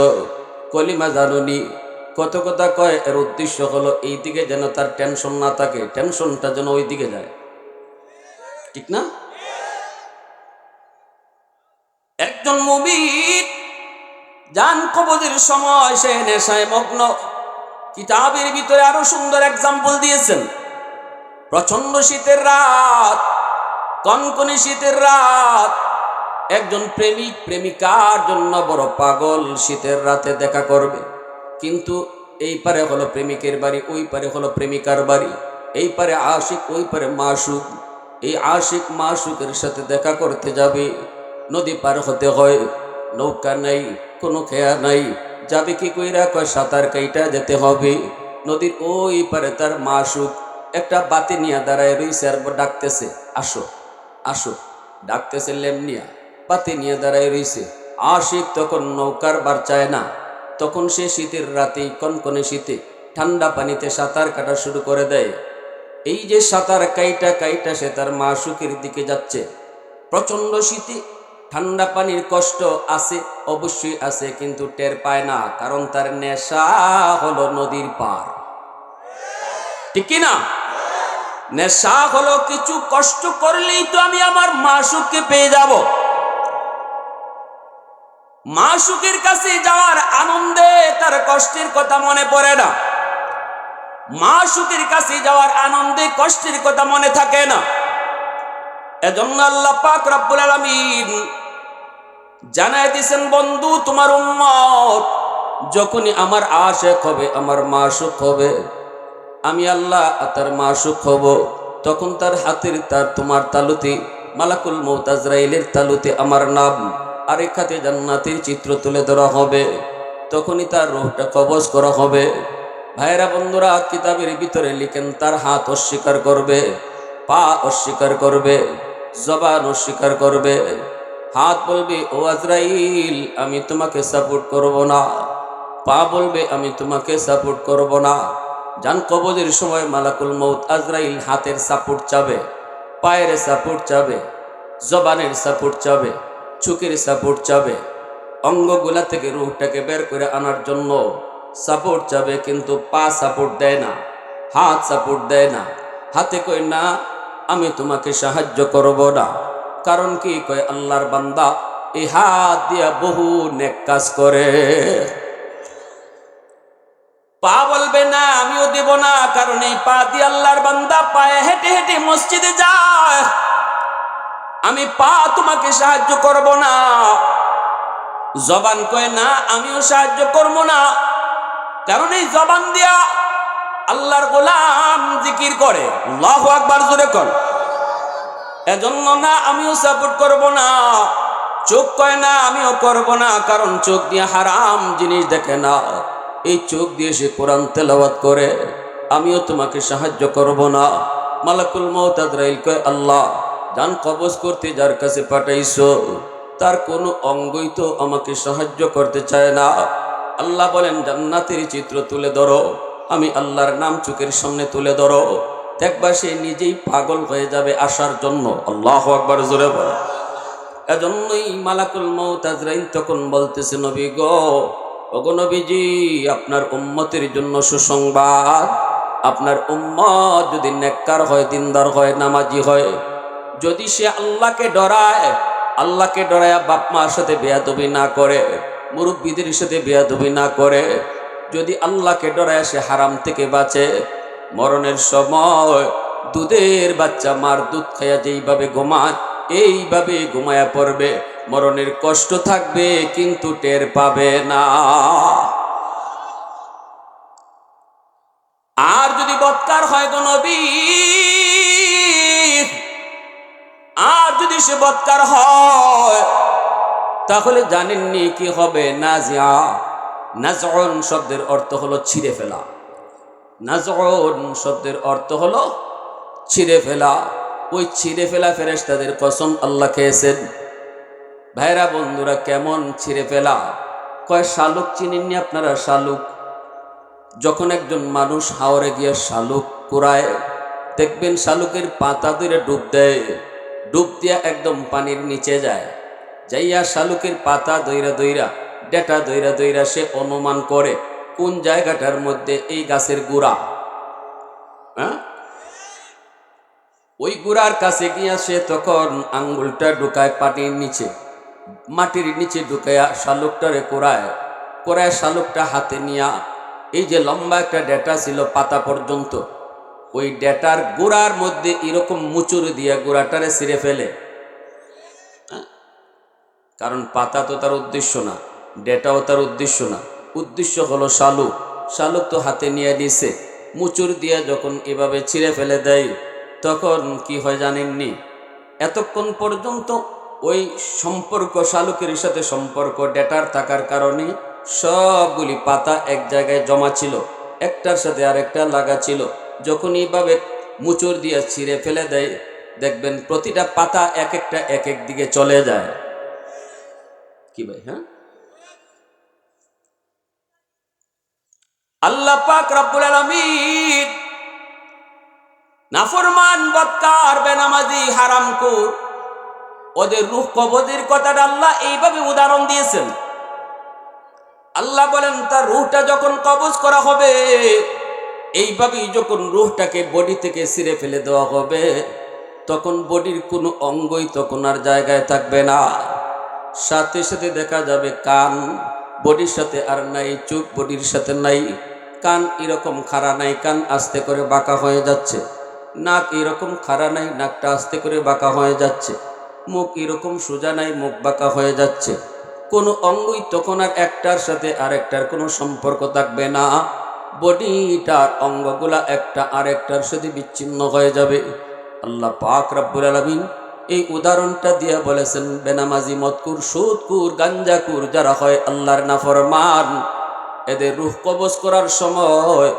কলিমা জানুনি, কত কথা কয়। এর উদ্দেশ্য হলো এই দিকে যেন তার টেনশন না থাকে, টেনশনটা যেন ওই দিকে যায়, ঠিক না? একজন মুমিন জান কবজের সময় সে নেশায় মগ্ন। কিতাবের ভিতরে আরো সুন্দর এক্সাম্পল দিয়েছেন। প্রচন্ড শীতের রাত, কনকনে শীতের রাত, একজন প্রেমিক প্রেমিকার জন্য বড় পাগল, শীতের রাতে দেখা করবে। কিন্তু এই পারে হলো প্রেমিকের বাড়ি, ওই পারে হলো প্রেমিকার বাড়ি, এই পারে আশিক, ওই পারে মাশুক। এই আশিক মাশুকের সাথে দেখা করতে যাবে, নদী পার হতে হয়, নৌকা নাই, কোনো খেয়া নাই, যাবে কি কইরা? কয় সাঁতার কাইটা যেতে হবে। নদীর ওই পারে তার মাশুক একটা বাতি নিয়ে দাঁড়ায় রইছে, আর ডাকতেছে, আসো আসো, ডাকতেছে লেমনিয়া, বাতি নিয়ে দাঁড়ায় রইছে। আশিক তখন নৌকার বার চায় না, তখন সে শীতের রাতেই, কনকনে শীতে ঠান্ডা পানিতে সাঁতার কাটা শুরু করে দেয়। এই যে সাঁতার কাইটা কাইটা সে তার মাশুকের দিকে যাচ্ছে। প্রচন্ড শীতে ঠান্ডা পানির কষ্ট আছে, অবশ্যই আছে, কিন্তু টের পায় না, কারণ তার নেশা হলো নদীর পার, ঠিক না? নেশা হলো কিছু কষ্ট করলেই তো আমি আমার মাশুককে পেয়ে যাব। মাশুকের কাছে যাওয়ার আনন্দে তার কষ্টের কথা মনে পড়ে না, মাশুকের কাছে যাওয়ার আনন্দে কষ্টের কথা মনে থাকে না। এজন্য আল্লাহ পাক রব্বুল আলামিন জানায় দিয়েছেন, বন্ধু তোমার উম্মত যখনই আমার আশিক হবে, আমার মাশুক হবে, আমি আল্লাহ তার মাশুক হব, তখন তার হাতের তার তোমার তালুতে মালাকুল মউত আজরাইলের তালুতে আমার নাম, আরেক হাতে জান্নাতের চিত্র তুলে ধরা হবে, তখনই তার রূহটা কবজ করা হবে। ভাইরা বন্ধুরা, কিতাবের ভিতরে লিখেন তার হাত অস্বীকার করবে, পা অস্বীকার করবে, জবান অস্বীকার করবে। হাত বলবে, ও আজরাইল আমি তোমাকে সাপোর্ট করব না। পা বলবে, আমি তোমাকে সাপোর্ট করব না। জান কবজের সময় মালাকুল মউত আজরাইল হাতের সাপোর্ট চাবে, পায়ের সাপোর্ট চাবে, জবানের সাপোর্ট চাবে, চোখের সাপোর্ট চাবে, অঙ্গগুলা থেকে রূহটাকে বের করে আনার জন্য সাপোর্ট চাবে, কিন্তু পা সাপোর্ট দেয় না, হাত সাপোর্ট দেয় না। হাতে কয় না আমি তোমাকে সাহায্য করব না, কারণ কি? কয় আল্লাহর বান্দা এই হাত দিয়া বহু নেক কাজ করে। পা বলবে না আমিও দেব না, কারণ এই পা দিয়ে আল্লাহর বান্দা পায়ে হেঁটে হেঁটে মসজিদে যায়, আমি পা তোমাকে সাহায্য করব না। জবান কয় না আমিও সাহায্য করব না, কারণ এই জবান দিয়া আল্লাহর গোলাম জিকির করে, আল্লাহু আকবার জোরে কর। এজন্য না আমিও সাপোর্ট করব না। চোখ কয় না আমিও করব না, কারণ চোখ দিয়ে হারাম জিনিস দেখে না, এই চোখ দিয়ে সে কোরআন তেলাওয়াত করে, আমিও তোমাকে সাহায্য করব না। মালাকুল মউত আজরাইল কয় আল্লাহ জান কবজ করতে যার কাছে পাঠাইছো তার কোনো অঙ্গই তো আমাকে সাহায্য করতে চায় না। আল্লাহ বলেন জান্নাতের চিত্র তুলে ধরো, আমি আল্লাহর নাম চোখের সামনে তুলে ধরো, দেখবা সে নিজেই পাগল হয়ে যাবে আসার জন্য। আল্লাহু আকবার জোরে বলো। এজন্যই মালাকুল মউত আজরাইল তখন বলতেছে, নবী গো, ওগো নবীজি, আপনার উম্মতের জন্য সুসংবাদ, আপনার উম্মত যদি নেককার হয়, দিনদার হয়, নামাজি হয়, যদি সে আল্লাহকে ডরায়, আল্লাহকে ডরায় বাপ মার সাথে বেয়াদবি না করে, মুরব্বীদের সাথে বেয়াদবি না করে, যদি আল্লাহকে ডরায় সে হারাম থেকে বাঁচে, মরণের সময় দুধের বাচ্চা মার দুধ খাইয়া যেইভাবে ঘুমায় এইভাবে ঘুমায়া পড়বে, মরণের কষ্ট থাকবে কিন্তু টের পাবে না। আর যদি বৎকার হয় গো নবী, আর যদি সে বৎকার হয় তাহলে জানেননি কি হবে? নাজিয়া। নাজউন শব্দের অর্থ হলো ছিঁড়ে ফেলা। নাজউন শব্দের অর্থ হলো ছিঁড়ে ফেলা। ওই ছিঁড়ে ফেলা ফেরেশতাদের কসম আল্লাহ খেয়েছেন। ভাইরা বন্ধুরা, কেমন ছিঁড়ে ফেলা? কয় শালুক চিনেননি আপনারা? শালুক, যখন একজন মানুষ হাওরে গিয়ে শালুক কুড়ায়, দেখবেন শালুকের পাতা ধরে ডুব দেয়, ডুব দিয়া একদম পানির নিচে যায়, যাইয়া শালুকের পাতা দইরা দইরা ডেটা দইরা দইরা সে অনুমান করে কোন জায়গাটার মধ্যে এই গাছের গুড়া। হ্যাঁ, ওই গুড়ার কাছে গিয়া সে তখন আঙ্গুলটা ঢুকায় পানির নিচে, মাটির নিচে ঢুকাইয়া শালুকটারে কোড়ায়, কোড়ায় শালুকটা হাতে নিয়া এই যে লম্বা একটা ডেটা ছিল পাতা পর্যন্ত, ওই ডেটার গোড়ার মধ্যে এরকম মুচুর দিয়া গোড়াটারে ছিঁড়ে ফেলে। কারণ পাতা তো তার উদ্দেশ্য না, ডেটাও তার উদ্দেশ্য না, উদ্দেশ্য হলো শালুক। শালুক তো হাতে নিয়ে দিছে, মুচুর দিয়া যখন এভাবে ছিঁড়ে ফেলে দেয় তখন কি হয় জানেননি? এতক্ষণ পর্যন্ত ওই সম্পর্ক, শালুকের সাথে সম্পর্ক ডেটার থাকার কারণে সবগুলি পাতা এক জায়গায় জমা ছিল, একটার সাথে আরেকটা লাগা ছিল। যখন এইভাবে মুচুর দিয়ে ছিঁড়ে ফেলে দেয়, দেখবেন প্রতিটা পাতা এক একটা এক এক দিকে চলে যায়। কি ভাই? হ্যাঁ, আল্লাহ পাক রব্বুল আলামিন নাফরমান, বদকার, বেনামাজি, হারামখোর ওদের রূহ কবজের কথাটা আল্লাহ এইভাবে উদাহরণ দিয়েছেন। আল্লাহ বলেন তার রূহটা যখন কবজ করা হবে, এইভাবেই যখন রূহটাকে বডি থেকে ছিঁড়ে ফেলে দেওয়া হবে, তখন বডির কোনো অঙ্গই তখন আর জায়গায় থাকবে না। সাথে সাথে দেখা যাবে কান বডির সাথে আর নাই, চোখ বডির সাথে নাই, কান এরকম খাড়া নাই, কান আস্তে করে বাঁকা হয়ে যাচ্ছে, নাক এরকম খাড়া নাই, নাকটা আস্তে করে বাঁকা হয়ে যাচ্ছে, মুখ এরকম সোজা নাই, মুখ বাঁকা হয়ে যাচ্ছে। কোনো অঙ্গই তখন আর একটার সাথে আরেকটার কোনো সম্পর্ক থাকবে না। বডিটার অঙ্গগুলা একটা আরেকটার সাথে বিচ্ছিন্ন হয়ে যাবে। আল্লাহ পাক রব্বুল আলামিন এই উদাহরণটা দিয়ে বলেছেন, বেনামাজি, মদকুর, সুদকুর, গাঞ্জাকুর যারা হয় আল্লাহর নাফরমান, এদের রূহ কবজ করার সময়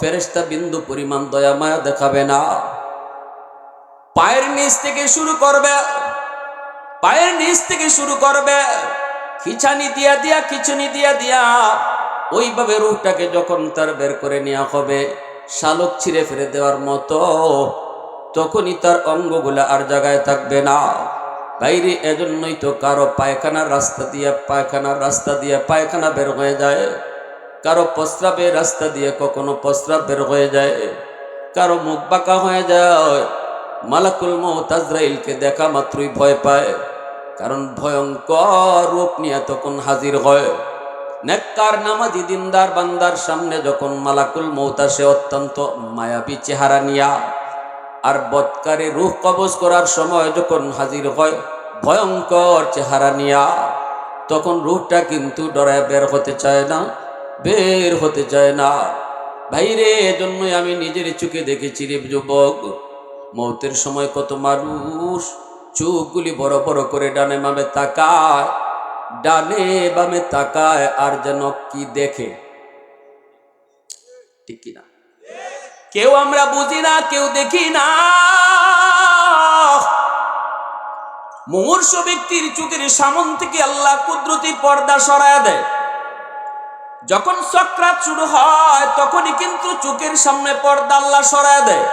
ফেরেশতা বিন্দু পরিমাণ দয়া মায়া দেখাবে না। পায়ের নিচ থেকে শুরু করবে, পায়ের নিচ থেকে শুরু করবে, খিঁচানি দিয়া দিয়া, খিচুনি দিয়া দিয়া ওইভাবে রূহটাকে যখন তার বের করে নেওয়া হবে শালুক ছিঁড়ে ফেলে দেওয়ার মতো, তখনই তার অঙ্গগুলা আর জায়গায় থাকবে না। বাইরে এজন্যই তো কারো পায়খানার রাস্তা দিয়ে পায়খানা বের হয়ে যায়, কারো প্রস্রাবের রাস্তা দিয়ে কখনো প্রস্রাব বের হয়ে যায়, কারো মুখ বাঁকা হয়ে যায়। মালাকুল মউত আজরাইলকে দেখা মাত্রই ভয় পায়, কারণ ভয়ঙ্কর রূপ নিয়ে তখন হাজির হয়। নেককার নামাজি দিনদার বান্দার সামনে যখন মালাকুল মউত আসে অত্যন্ত মায়াবী চেহারা নিয়া, আর বদকারে রূহ কবজ করার সময় যখন হাজির হয় ভয়ঙ্কর চেহারা নিয়া, তখন রূহটা কিন্তু ডরায় বের হতে চায় না, বের হতে চায় না। ভাইরে, এজন্যই আমি নিজের চোখে দেখেছি রে যুবক, মৌতের সময় কত মানুষ চোখগুলি বড় বড় করে ডানে বামে তাকায়, ডানে বামে তাকায়, আর যেন কি দেখে, ঠিক কিনা? কেউ আমরা বুঝি না, কেউ দেখি না। মুমূর্ষ ব্যক্তির চোখের সামন থেকে আল্লাহ কুদরতি পর্দা সরায়া দেয়। যখন সাকরাত শুরু হয় তখনই কিন্তু চোখের সামনে পর্দা আল্লাহ সরায়া দেয়।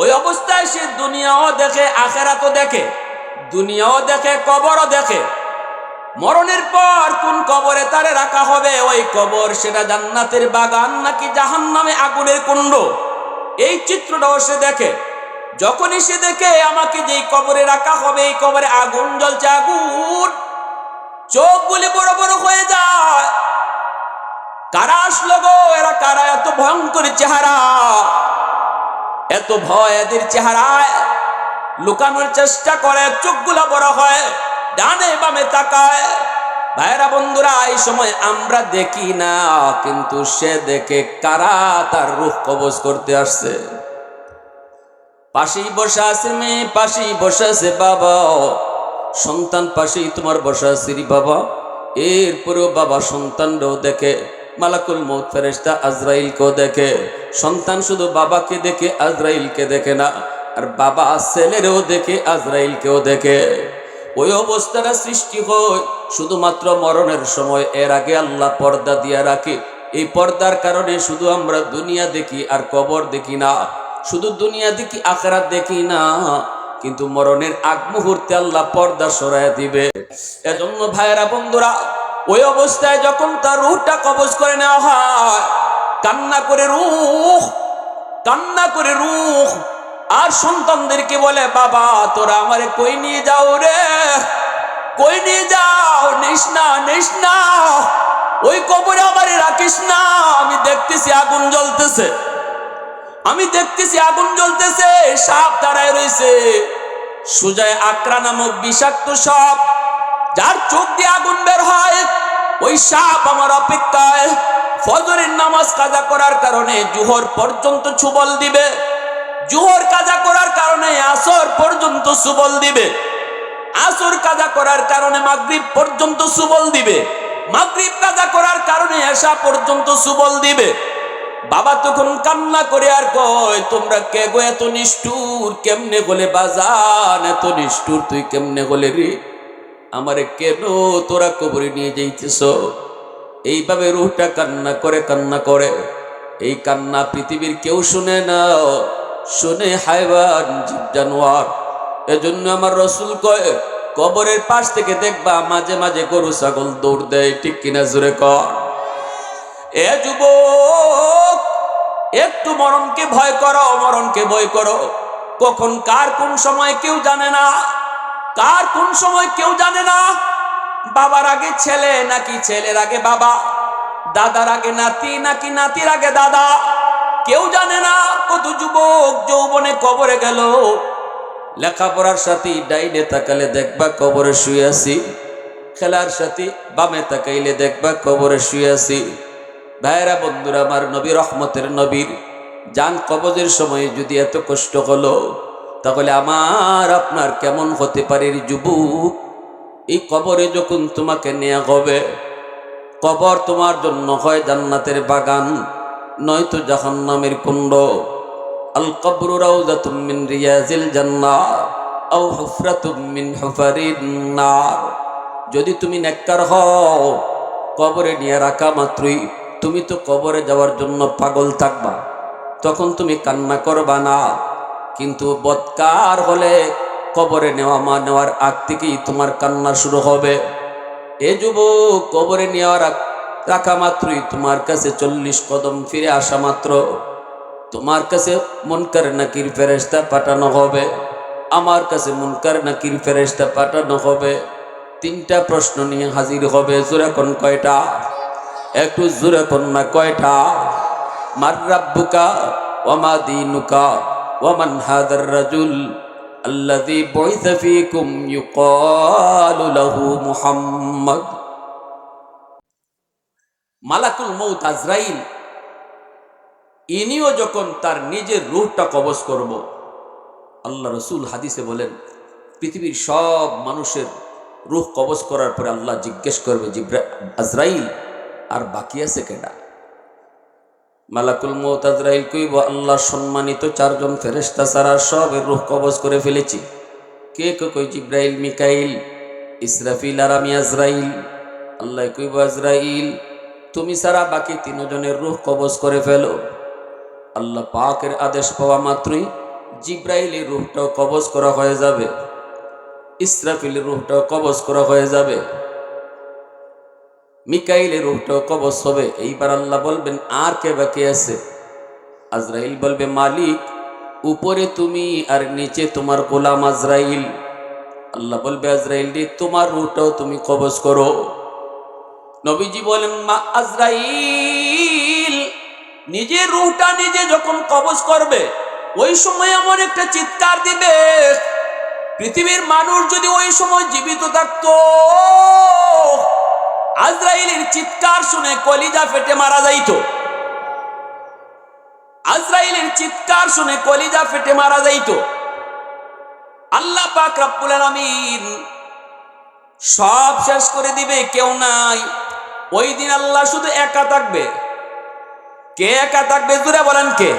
ওই অবস্থায় সে দুনিয়াও দেখে, আখেরাতও দেখে, দুনিয়াও দেখে, কবরও দেখে। মরণের পর কোন কবরে তারে রাখা হবে, ওই কবর সেটা জান্নাতের বাগান নাকি জাহান্নামে আগুনের কুণ্ড, এই চিত্রটাও সে দেখে। যখনই সে দেখে আমাকে যেই কবরে রাখা হবে এই কবরে আগুন জ্বলছে, আগুন, চোখগুলি বড় বড় হয়ে যায়। কারা আসলো গো? এরা কারা? এত ভয়ঙ্কর চেহারা, এত ভয় এদের চেহারায়, লুকানোর চেষ্টা করে, চোখগুলা বড় হয়। ডানে বামে তাকায়। ভাইরা বন্ধুরা, এই সময় আমরা দেখি না, কিন্তু সে দেখে কারা তার রূহ কবজ করতে আসছে। পাশেই বসে আছে মেয়ে, পাশেই বসে আছে বাবা, সন্তান পাশেই তোমার বসে আছে রে বাবা। এরপরেও বাবা সন্তানরাও দেখে, মালাকুল মউত ফেরেশতা আজরাইলকেও দেখে। সন্তান শুধু বাবাকে দেখে, আজরাইলকে দেখে না, আর বাবা ছেলেরও দেখে, আজরাইলকেও দেখে। ওই অবস্থাটা সৃষ্টি হয় শুধুমাত্র মরণের সময়। এর আগে আল্লাহ পর্দা দিয়া রাখে। এই পর্দার কারণে শুধু আমরা দুনিয়া দেখি আর কবর দেখি না, শুধু দুনিয়া দেখি আখিরাত দেখি না, কিন্তু মরণের আগ মুহূর্তে আল্লাহ পর্দা সরায় দিবে। এজন্য ভাইয়েরা বন্ধুরা, ওই অবস্থায় যখন তার রূহটা কবজ করে নেওয়া হয়, কান্না করে রূহ, কান্না করে রূহ, আর সন্তানদেরকে বলে, বাবা তোরা আমারে কই নিয়ে যাও রে, কই নিয়ে যাও, নিস না, নিস না, ওই কবরে আমারে রাখিস না। আমি দেখতেছি আগুন জ্বলতেছে, আমি দেখতেছি আগুন জ্বলতেছে, সাপ দাঁড়ায় রয়েছে, সুজায় আকরা নামক বিষাক্ত সাপ, যার চোখ দিয়ে আগুন বের হয়। ওই সাপ আমার অপেক্ষায়। ফজরের নামাজ কাজা করার কারণে জোহর পর্যন্ত ছুবল দিবে, জোহর কাজা করার কারণে আসর পর্যন্ত সুবল দিবে, আসর কাজা করার কারণে মাগরিব পর্যন্ত সুবল দিবে, মাগরিব কাজা করার কারণে এশা পর্যন্ত সুবল দিবে। বাবা তখন কান্না করে আর কয়, তোমরা কে গো এত নিষ্ঠুর, কেমনে গলে বাজান, এত নিষ্ঠুর তুই কেমনে গলে রে, আমারে কেন তোরা কবরে নিয়ে যাইতেছ। এইভাবে রূহটা কান্না করে, কান্না করে। এই কান্না পৃথিবীর কেউ শুনে না, শুনে হায়ওয়ান, জীব জানোয়ার। এজন্য আমার রসুল কয়, কবরের পাশ থেকে দেখবা মাঝে মাঝে গরু ছাগল দৌড় দেয়, ঠিক কিনা জোরে কর। এ যুবক, একটু মরণকে ভয় করো, মরণকে ভয় করো। কখন কার কোন সময় কেউ জানে না, কার কোন সময় কেউ জানে না। বাবার আগে ছেলে নাকি ছেলের আগে বাবা, দাদার আগে নাতি নাকি নাতির আগে দাদা, কেউ জানে না। কত যুবক যৌবনে কবরে গেল, লেখাপড়ার সাথী ডাইনে তাকালে দেখবা কবরে শুয়ে আছি, খেলার সাথী বামে তাকাইলে দেখবা কবরে শুয়ে আছি। ভাইরা বন্ধুরা আমার, নবী রহমতের নবীর জান কবজের সময় যদি এত কষ্ট হলো, তাহলে আমার আপনার কেমন হতে পারে যুবক। এই কবরে যখন তোমাকে নেওয়া হবে, কবর তোমার জন্য হয় জান্নাতের বাগান, নয়তো জাহান্নামের কুণ্ড। আল কবরু রাউযাতুম মিন রিয়াজিল জান্নাহ আও হুফরাতুম মিন হুফারিন নার। যদি তুমি নেককার হও, কবরে নিয়ে রাখা মাত্রই তুমি তো কবরে যাওয়ার জন্য পাগল থাকবা, তখন তুমি কান্না করবা না। কিন্তু বদকার হলে কবরে নেওয়ার আগ থেকেই তোমার কান্না শুরু হবে। এ যুবক, কবরে নেওয়ার রাখা মাত্রই তোমার কাছে 40 কদম ফিরে আসা মাত্র তোমার কাছে মুনকার নাকির ফেরেশতা পাঠানো হবে, আমার কাছে মুনকার নাকির ফেরেশতা পাঠানো হবে। 3টা প্রশ্ন নিয়ে হাজির হবে। জোরে কোন কয়টা? একটু জোরে কোন না কয়টা? মার রাব্বুকা ওয়া মা দীনুকা ওয়া মান হাদার রাজুল আল্লাযী বুইসা ফীকুম ইউকালু লাহু মুহাম্মদ। মালাকুল মউত আজরাইল, ইনিও যখন তার নিজের রূহটা কবজ করব, আল্লাহ রসুল হাদিসে বলেন, পৃথিবীর সব মানুষের রূহ কবজ করার পরে আল্লাহ জিজ্ঞেস করবে, আজরাইল আর বাকি আছে কেডা? মালাকুল মউত আজরাইল কইব, আল্লাহ সম্মানিত 4 জন ফেরেশতা ছাড়া সবের রূহ কবজ করে ফেলেছি। কে কই? জিব্রাইল, মিকাইল, ইসরাফিল আর আমি আজরাইল। আল্লাহ কইব, আজরাইল তুমি ছাড়া বাকি 3 জনের রূহ কবজ করে ফেলো। আল্লাহ পাকের আদেশ পাওয়া মাত্রই জিব্রাইলের রূহটাও কবজ করা হয়ে যাবে, ইসরাফিলের রূহটাও কবজ করা হয়ে যাবে, মিকাইলের রূহটাও কবজ হবে। এইবার আল্লাহ বলবেন, আর কে বাকি আছে? আজরাইল বলবে, মালিক উপরে তুমি আর নিচে তোমার গোলাম আজরাইল। আল্লাহ বলবে, আজরাইল রে তোমার রূহটাও তুমি কবজ করো। নবীজি বলেন, মা আজরাইল নিজের রূহটা নিজে যখন কবজ করবে, ওই সময় এমন একটা চিৎকার দিবে, পৃথিবীর মানুষ যদি ওই সময় জীবিত থাকতো, আজরাইলের চিৎকার শুনে কলিজা ফেটে মারা যাইতো। আজরাইলের চিৎকার শুনে কলিজা ফেটে মারা যাইতো। আল্লাহ পাক রব্বুল আলামিন সব শেষ করে দিবে, কেউ নাই। ওই দিন আল্লাহ শুধু একা থাকবে। কে একা থাকবে? জোরে বলেন, কে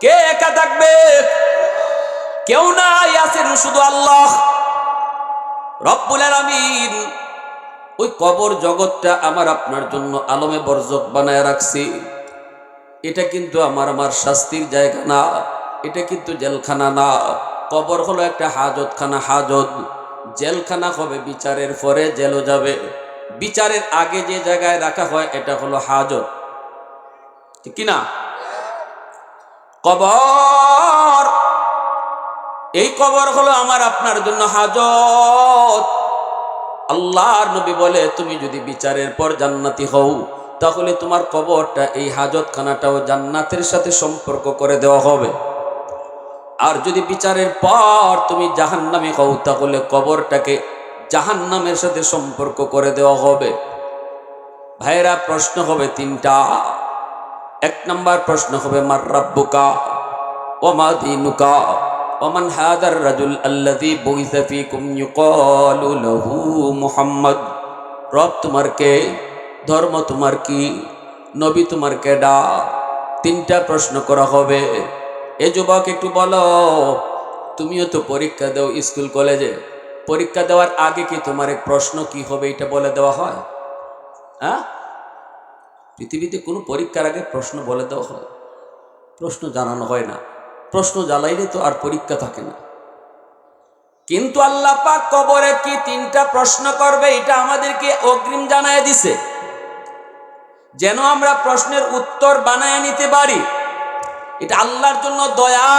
কে একা থাকবে? কেউ নাই, আছেন শুধু আল্লাহ রব্বুল আলামিন। ওই কবর জগৎটা আমার আপনার জন্য আলমে বরজক বানায় রাখছি। এটা কিন্তু আমার শাস্তির জায়গা না, এটা কিন্তু জেলখানা না। কবর হলো একটা হাজতখানা। হাজত, জেলখানা হবে বিচারের পরে জেলও যাবে। বিচারের আগে যে জায়গায় রাখা হয় এটা হলো হাজত, ঠিক কিনা? কবর, এই কবর হলো আমার আপনার জন্য হাজত। আল্লাহর নবী বলে, তুমি যদি বিচারের পর জান্নাতি হও, তাহলে তোমার কবরটা, এই হাজতখানাটাও জান্নাতের সাথে সম্পর্ক করে দেওয়া হবে। আর যদি বিচারের পর তুমি জাহান্নামী হও, তাহলে কবরটাকে জাহান্নামের সাথে সম্পর্ক করে দেওয়া হবে। ভাইরা, প্রশ্ন হবে তিনটা। এক নাম্বার প্রশ্ন হবে, মার রাব্বুকা ওয়া মা দীনুকা ওয়া মান হাদার রাজুল আল্লাযী বুইসা ফীকুম ইউকালু লাহু মুহাম্মদ। রব তোমার কে? ধর্ম তোমার কি? নবী তোমার কেডা? তিনটা প্রশ্ন করা হবে। এ যুবক, একটু বলো, তুমিও তো পরীক্ষা দাও স্কুল কলেজে। পরীক্ষা দেওয়ার আগে কি তোমার এক প্রশ্ন কি হবে এটা বলে দেওয়া হয়? হ্যাঁ, পৃথিবীতে কোনো পরীক্ষার আগে প্রশ্ন বলে দেওয়া হয়? প্রশ্ন জানানো হয় না। প্রশ্ন জ্বালাইলে তো আর পরীক্ষা থাকে না। কিন্তু আল্লাহ পাক কবরে কি তিনটা প্রশ্ন করবে এটা আমাদেরকে অগ্রিম জানায় দিছে, যেন আমরা প্রশ্নের উত্তর বানায় নিতে পারি। এটা আল্লাহর জন্য দয়া,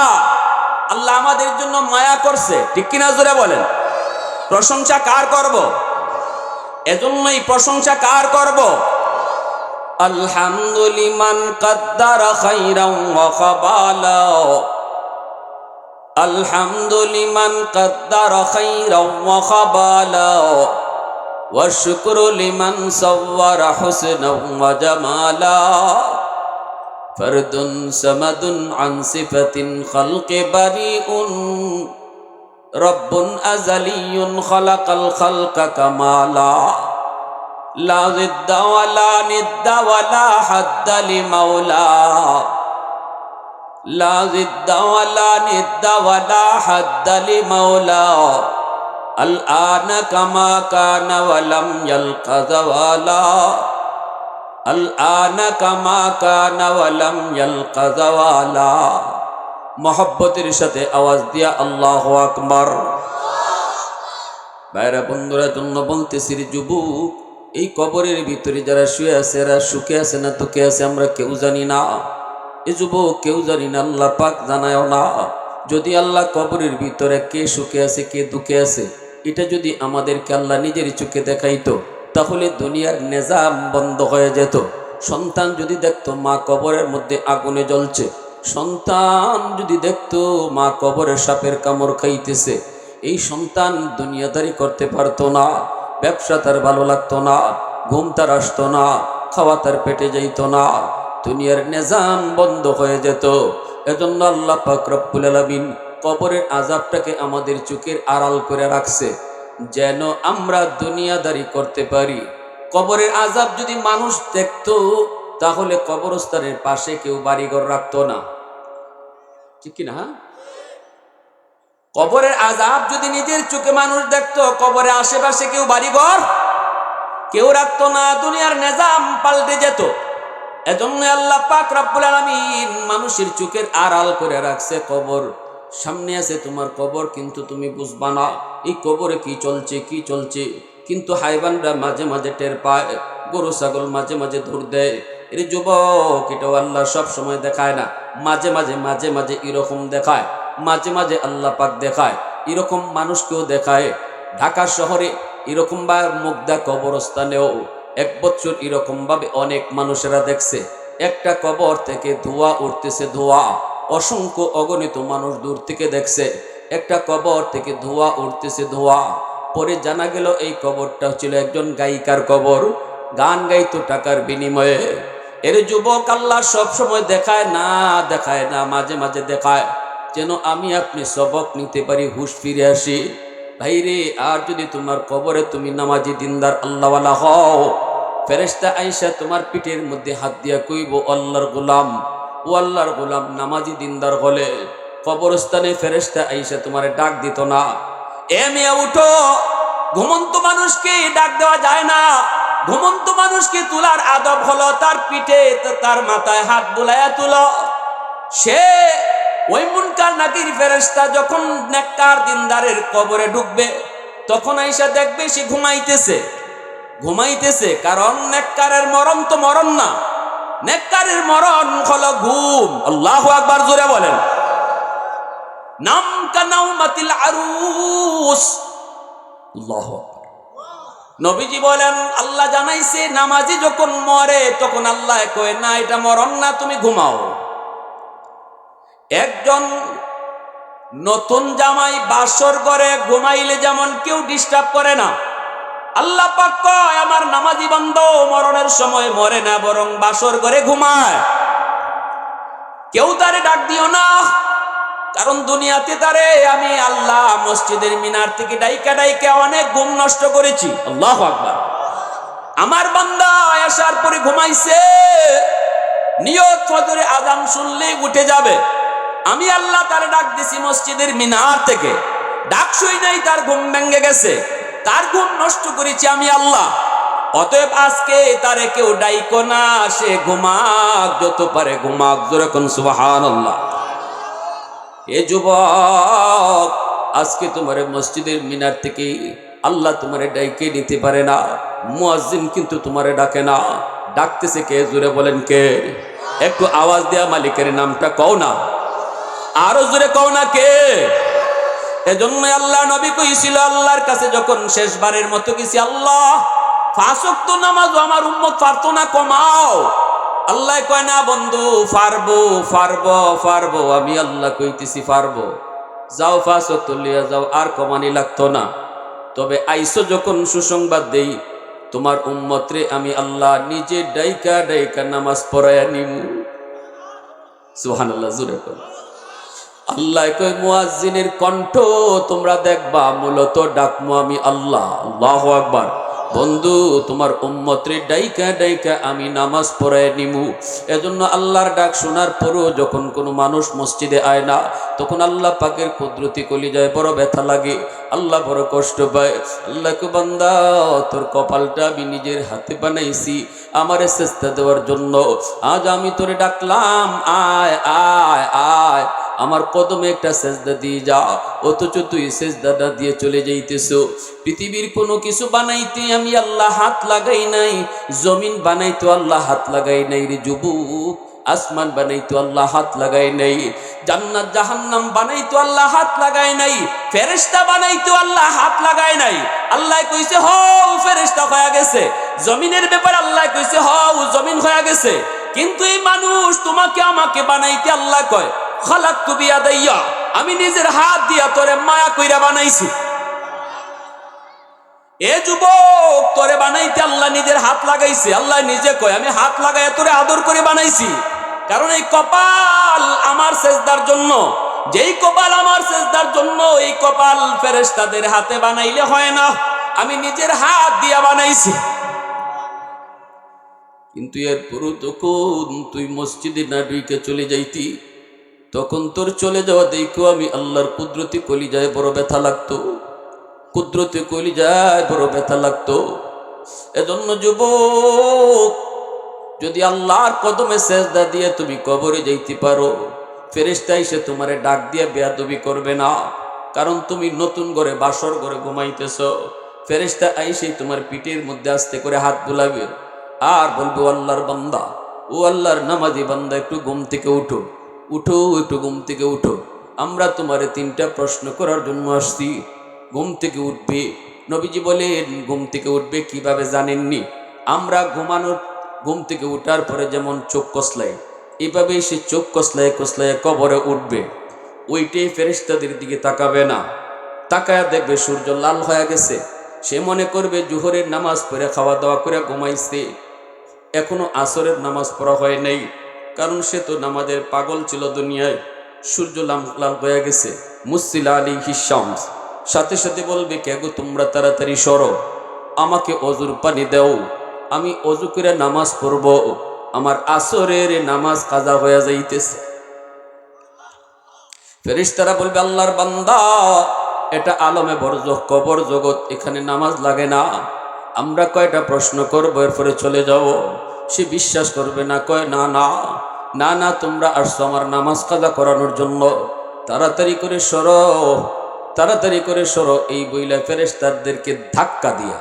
আল্লাহ আমাদের জন্য মায়া করছে, ঠিক কিনা? জোরে বলেন। প্রশংসা কার করব? এজন্যই প্রশংসা কার করব? আলহামদুলিমান কাদ্দারা খাইরান ওয়া খাবালা, আলহামদুলিমান কাদ্দারা খাইরান ওয়া খাবালা, ওয়া শুকরু লিমান সাওয়ারা হুসনান ওয়া জামালা, ফরদুন সামাদুন আন সিফাতিন খালকি বারিউন, রব্বুন আযালিয়ুন খালাকাল খালকা কামালা, লা জিদ্দা ওয়ালা নিদ্দা ওয়ালা হাদ্দা লিমাওলা, লা জিদ্দা ওয়ালা নিদ্দা ওয়ালা হাদ্দা লিমাওলা, আল আনা কামা কানা ওয়ালাম ইয়ালকা যাওয়ালা, আল আনা কামা কানা ওয়ালাম ইয়ালকা যাওয়ালা। মহব্বতের সাথে আওয়াজ দিয়া আল্লাহু আকবার। ভাইরা বন্ধুরা, জন্য বলতেছি, যুবক, এই কবরের ভিতরে যারা শুয়ে আছে এরা সুখে আছে না দুঃখে আছে আমরা কেউ জানি না। এ যুবক, কেউ জানি না, আল্লাহ পাক জানায়ও না। যদি আল্লাহ কবরের ভিতরে কে সুখে আছে কে দুঃখে আছে এটা যদি আমাদেরকে আল্লাহ নিজের চোখে দেখাইতো, তাহলে দুনিয়ার নিজাম বন্ধ হয়ে যেত। সন্তান যদি দেখতো মা কবরের মধ্যে আগুনে জ্বলছে, সন্তান যদি দেখতো মা কবরের সাপের কামড় খাইতেছে, এই সন্তান দুনিয়াদারি করতে পারতো না, ব্যবসা তার ভালো লাগতো না, ঘুম তার আসতো না, খাওয়া তার পেটে যাইতো না, দুনিয়ার নিজাম বন্ধ হয়ে যেত। এজন্য আল্লাহ পাক রব্বুল আলামিন কবরের আযাবটাকে আমাদের চোখের আড়াল করে রাখছে, যেন আমরা দুনিয়াদারি করতে পারি। কবরের আযাব যদি মানুষ দেখতো, তাহলে কবরস্থানের পাশে কেউ বাড়িঘর রাখতো না, ঠিক কিনা? হ্যাঁ, কবরের আযাব যদি নিজের চোখে মানুষ দেখতো, কবরের আশেপাশে কেউ বাড়িঘর কেউ রাখতো না, দুনিয়ার নিজাম পাল্টে যেত। এজন্য আল্লাহ পাক রব্বুল আলামিন মানুষের চোখের আড়াল করে রাখছে। কবর সামনে আছে তোমার কবর, কিন্তু তুমি বুঝবা না এই কবরে কি চলছে কি চলছে। কিন্তু হাইওয়ানরা মাঝে মাঝে টের পায়, গরু ছাগল মাঝে মাঝে দৌড় দেয়। এর যুবক, এটাও আল্লাহ সব সময় দেখায় না, মাঝে মাঝে মাঝে মাঝে এরকম দেখায়, মাঝে মাঝে আল্লাহ পাক দেখায়, এরকম মানুষকেও দেখায়। ঢাকা শহরে এরকম বা মুগদা কবরস্থানেও 1 বছর এরকম ভাবে অনেক মানুষেরা দেখছে, একটা কবর থেকে ধোঁয়া উঠতেছে, ধোঁয়া, অসংখ্য অগণিত মানুষ দূর থেকে দেখছে। একটা কবর থেকে ধোঁয়া উঠতেছে, ধোঁয়া। পরে জানা গেল এই কবরটা ছিল একজন গায়িকার কবর, গান গাইতো টাকার বিনিময়ে। এর যুবক আল্লাহ সব সময় দেখায় না, মাঝে মাঝে দেখায়, যেন আমি আপনি সবক নিতে পারি, হুঁশ ফিরে আসি। ভাইরে, আর যদি তোমার কবরে তুমি নামাজি দিনদার আল্লাহওয়ালা হও, ফেরেশতা আইসা তোমার পিঠের মধ্যে হাত দিয়া কইব, আল্লাহর গোলাম, ও আল্লাহর গোলাম নামাজি দিনদার হলে কবরস্থানে ফেরেশতা আইসা তোমারে ডাক দিত না। এ মেয়ে উঠো, ঘুমন্ত মানুষকে ডাক দেওয়া যায় না। ঘুমন্ত মানুষকে তোলার আদব হলো তার পিঠে, তার মাথায় হাত বুলাইয়া তুলো। সে ওই মুনকার নাকির ফেরেশতা যখন নেককার দিনদারের কবরে ঢুকবে, তখন আইসা দেখবে সে ঘুমাইতেছে। কারণ নেককারের মরণ তো মরণ না, নেককারের মরণ হলো ঘুম। আল্লাহু আকবার, জোরে বলেন। নাম কানাউমাতিল আরুস। আল্লাহু আকবার। নবীজি বলেন, আল্লাহ জানাইছে নামাজি যখন মরে তখন আল্লাহ কয় না, এটা মরণ না, তুমি ঘুমাও। একজন নতুন জামাই বাসর ঘরে ঘুমাইলে যেমন কেউ ডিস্টার্ব করে না, আল্লাহ পাক কয় আমার নামাজি বান্দা মরণের সময় মরে না, বরং বাসর ঘরে ঘুমায়। কেউ তারে ডাক দিও না, কারণ দুনিয়াতে তারে আমি আল্লাহ মসজিদের মিনার থেকে ডাইকা অনেক ঘুম নষ্ট করেছি। আল্লাহু আকবার। আমার বান্দা আসার পরে ঘুমাইছে, নিয়ত ফজরে আযান শুনলেই উঠে যাবে, আমি আল্লাহ তারে ডাক দিছি মসজিদের মিনার থেকে, ডাক শুই নাই, তার ঘুম ভেঙে গেছে, তার ঘুম নষ্ট করেছি আমি আল্লাহ। অতএব আজকে তারে কেউ ডাইকো না, সে ঘুমাক, যত পারে ঘুমাক। জোরে কোন সুবহানাল্লাহ। এ যুবক, আজকে তোমার মসজিদের মিনার থেকে আল্লাহ তোমারে ডাইকে নিতে পারে না, মুয়াজ্জিন কিন্তু তোমারে ডাকে না। ডাকতেছে কে? জোরে বলেন কে? একটু আওয়াজ দেয়া মালিকের নামটা কও না, আরো জোরে কও না কে? এজন্য আল্লাহ নবী কইছিল, আল্লাহর কাছে যখন শেষবারের মতো গেছি, আল্লাহ 5 ওয়াক্ত নামাজ আমার উম্মত পারতো না, কমাও। আল্লাহ কয় না বন্ধু, পারবো, আমি আল্লাহ কইতেছি পারবো, যাও 5 ওয়াক্ত লিয়া যাও, আর কমানি লাগতো না। তবে আইসো যখন সুসংবাদ দেই, তোমার উম্মত রে আমি আল্লাহ নিজে ডাইকা নামাজ পড়ায়া নিমু। সুবহানাল্লাহ, জোরে কর। আল্লাহ কয় মুয়াজ্জিনের কণ্ঠ তোমরা দেখবা, মূলত ডাকমু আমি আল্লাহ। আল্লাহু আকবার। বন্ধু, তোমার উম্মতরে ডাইকা আমি নামাজ পড়ায় নিমু। এজন্য আল্লাহর ডাক শোনার পরও যখন কোনো মানুষ মসজিদে আয় না, তখন আল্লাহ পাকের কুদরতি কলিজায় বড় ব্যথা লাগে, আল্লাহ বড় কষ্ট পায়। আল্লাহকে, বান্দা তোর কপালটা আমি নিজের হাতে বানাইছি আমারে সেজদা দেওয়ার জন্য। আজ আমি তোরে ডাকলাম, আয় আয় আয়, আমার কদমে একটা সেজদা দিয়ে যা, অথচ তুই সেজদাটা দিয়ে চলে যাইতেছ। পৃথিবীর কোনো কিছু বানাইতে আমি আল্লাহ হাত লাগাই নাই, জমিন বানাইতো আল্লাহ হাত লাগাই নাই রে যুবক, আসমান বানাইতো আল্লাহ হাত লাগাই নাই, জান্নাত জাহান্নাম বানাইতো আল্লাহ হাত লাগাই নাই, ফেরেশতা বানাইতো আল্লাহ হাত লাগাই নাই। আল্লাহ কইছে হও ফেরেশতা হয়ে গেছে, জমিনের ব্যাপারে আল্লাহ কইছে হও জমিন হয়ে গেছে। কিন্তু এই মানুষ তোমাকে আমাকে বানাইতে আল্লাহ কয় খালাকতু বিয়াদাইয়া, আমি নিজের হাত দিয়া তোরে মায়া কইরা বানাইছি। এ যুবক, তোরে বানাইতে আল্লাহ নিজের হাত লাগাইছে। আল্লাহ নিজে কয় আমি হাত লাগাইয়া তোরে আদর করে বানাইছি, কারণ এই কপাল আমার সেজদার জন্য। যেই কপাল আমার সেজদার জন্য, এই কপাল ফেরেশতাদের হাতে বানাইলে হয় না, আমি নিজের হাত দিয়া বানাইছি। কিন্তু এরপরও তখন তুই মসজিদে না ঢুকে চলে যাইতি, তখন তোর চলে যাওয়া দেখো আমি আল্লাহর কুদরতি কলিজায় বড় ব্যথা লাগতো, কুদরতি কলিজায় বড় ব্যথা লাগতো। এজন্য যুবক, যদি আল্লাহর কদমে সেজদা দিয়ে তুমি কবরে যাইতে পারো, ফেরেশতা এসে তোমারে ডাক দিয়ে বেয়াদবি করবে না, কারণ তুমি নতুন ঘরে বাসর ঘরে ঘুমাইতেছ। ফেরেশতা আইসে তোমার পিঠের মধ্যে আস্তে করে হাত বুলাবে আর বলবে, আল্লাহর বান্দা, ও আল্লাহর নামাজি বান্দা, একটু ঘুম থেকে উঠো, একটু ঘুম থেকে উঠো, আমরা তোমারে 3টা প্রশ্ন করার জন্য আসছি। ঘুম থেকে উঠবে। নবীজি বলেন ঘুম থেকে উঠবে কিভাবে জানেননি? আমরা ঘুম থেকে উঠার পরে যেমন চোখ কসলাই, এইভাবে সে চোখ কসলায় কবরে উঠবে। ওইটাই ফেরেশতাদের দিকে তাকাবে না, তাকায়া দেখবে সূর্য লাল হয়ে গেছে। সে মনে করবে জোহরের নামাজ পড়ে খাওয়া দাওয়া করে ঘুমাইছে, এখনো আসরের নামাজ পড়া হয় নাই, কারণ সে তো নামাজের পাগল ছিল দুনিয়ায়। সূর্য লাল হয়ে গেছে। মুসিলা আলী হিসামস সাথে সাথে বলবে, কে গো তোমরা তাড়াতাড়ি সরো, আমাকে অজুর পানি দাও, আমি অজু করে নামাজ পড়ব, আমার আসরের নামাজ কাজা হয়ে যাইতেছে। ফেরেশতারা বলবে, আল্লাহর বান্দা, এটা আলমে বরজখ কবর জগৎ, এখানে নামাজ লাগে না, আমরা কয়টা প্রশ্ন করবো এরপরে চলে যাও। সে বিশ্বাস করবে না, কয় না না না না, তোমরা আসছো আমার নামাজ কাজা করানোর জন্য, তাড়াতাড়ি করে সরো, তাড়াতাড়ি করে সরো। এই বইলা ফেরেশতাদেরকে ধাক্কা দিয়া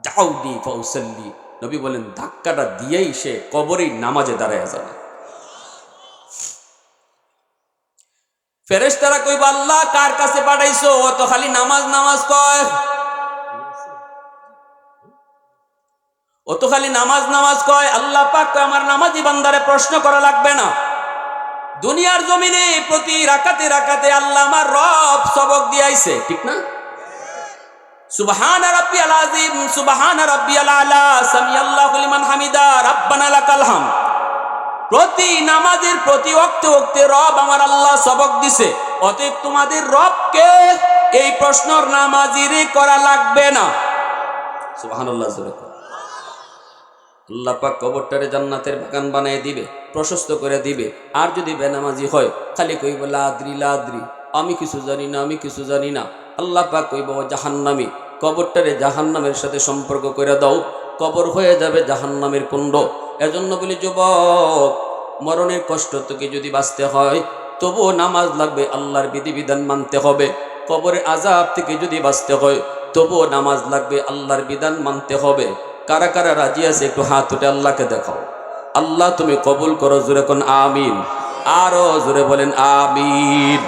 দাউদি ফাউসাল্লি, নবী বলেন ধাক্কাটা দিয়েই সে কবরেই নামাজে দাঁড়ায় যাবে। ফেরেশতারা কইবা, আল্লাহ কার কাছে পাঠাইছো, ও তো খালি নামাজ নামাজ কয়, ও তো খালি নামাজ নামাজ কয়। আল্লাহ পাক কয়, আমার নামাজি বান্দারে প্রশ্ন করা লাগবে না। দুনিয়ার জমিনে প্রতি রাকাতে রাকাতে আল্লাহ আমার রব সবক দিয়াইছে, ঠিক না? সুবহান রাব্বিয়াল আযীম, সুবহান রাব্বিয়াল আলা, সামিআল্লাহু লিমান হামিদা, রাব্বানা লাকাল হামদ। প্রতি নামাজের প্রতি ওয়াক্তে ওয়াক্তে রব আমার আল্লাহ সবক দিছে। অতএব তোমাদের রবকে এই প্রশ্নর নামাজিরে করা লাগবে না। সুবহানাল্লাহ। আল্লাহ পাক কবরটারে জান্নাতের বাগান বানিয়ে দিবে, প্রশস্ত করে দিবে। আর যদি বেনামাজি হয়, খালি কইব লা আদ্রি লা আদ্রি, আমি কিছু জানি না, আমি কিছু জানি না। আল্লাহ পাক কইব জাহান্নামী, কবরটারে জাহান্নামের সাথে সম্পর্ক করে দাও, কবর হয়ে যাবে জাহান্নামের কুণ্ড। এজন্য বলি যুবক, মরণের কষ্ট থেকে যদি বাঁচতে হয় তবুও নামাজ লাগবে, আল্লাহর বিধিবিধান মানতে হবে। কবরের আযাব থেকে যদি বাঁচতে হয় তবুও নামাজ লাগবে, আল্লাহর বিধান মানতে হবে। কারা কারা রাজি আছে একটু হাত উঠে আল্লাহকে দেখাও। আল্লাহ তুমি কবুল করো, জোরে কোন আমিন, আরো জোরে বলেন আমিন।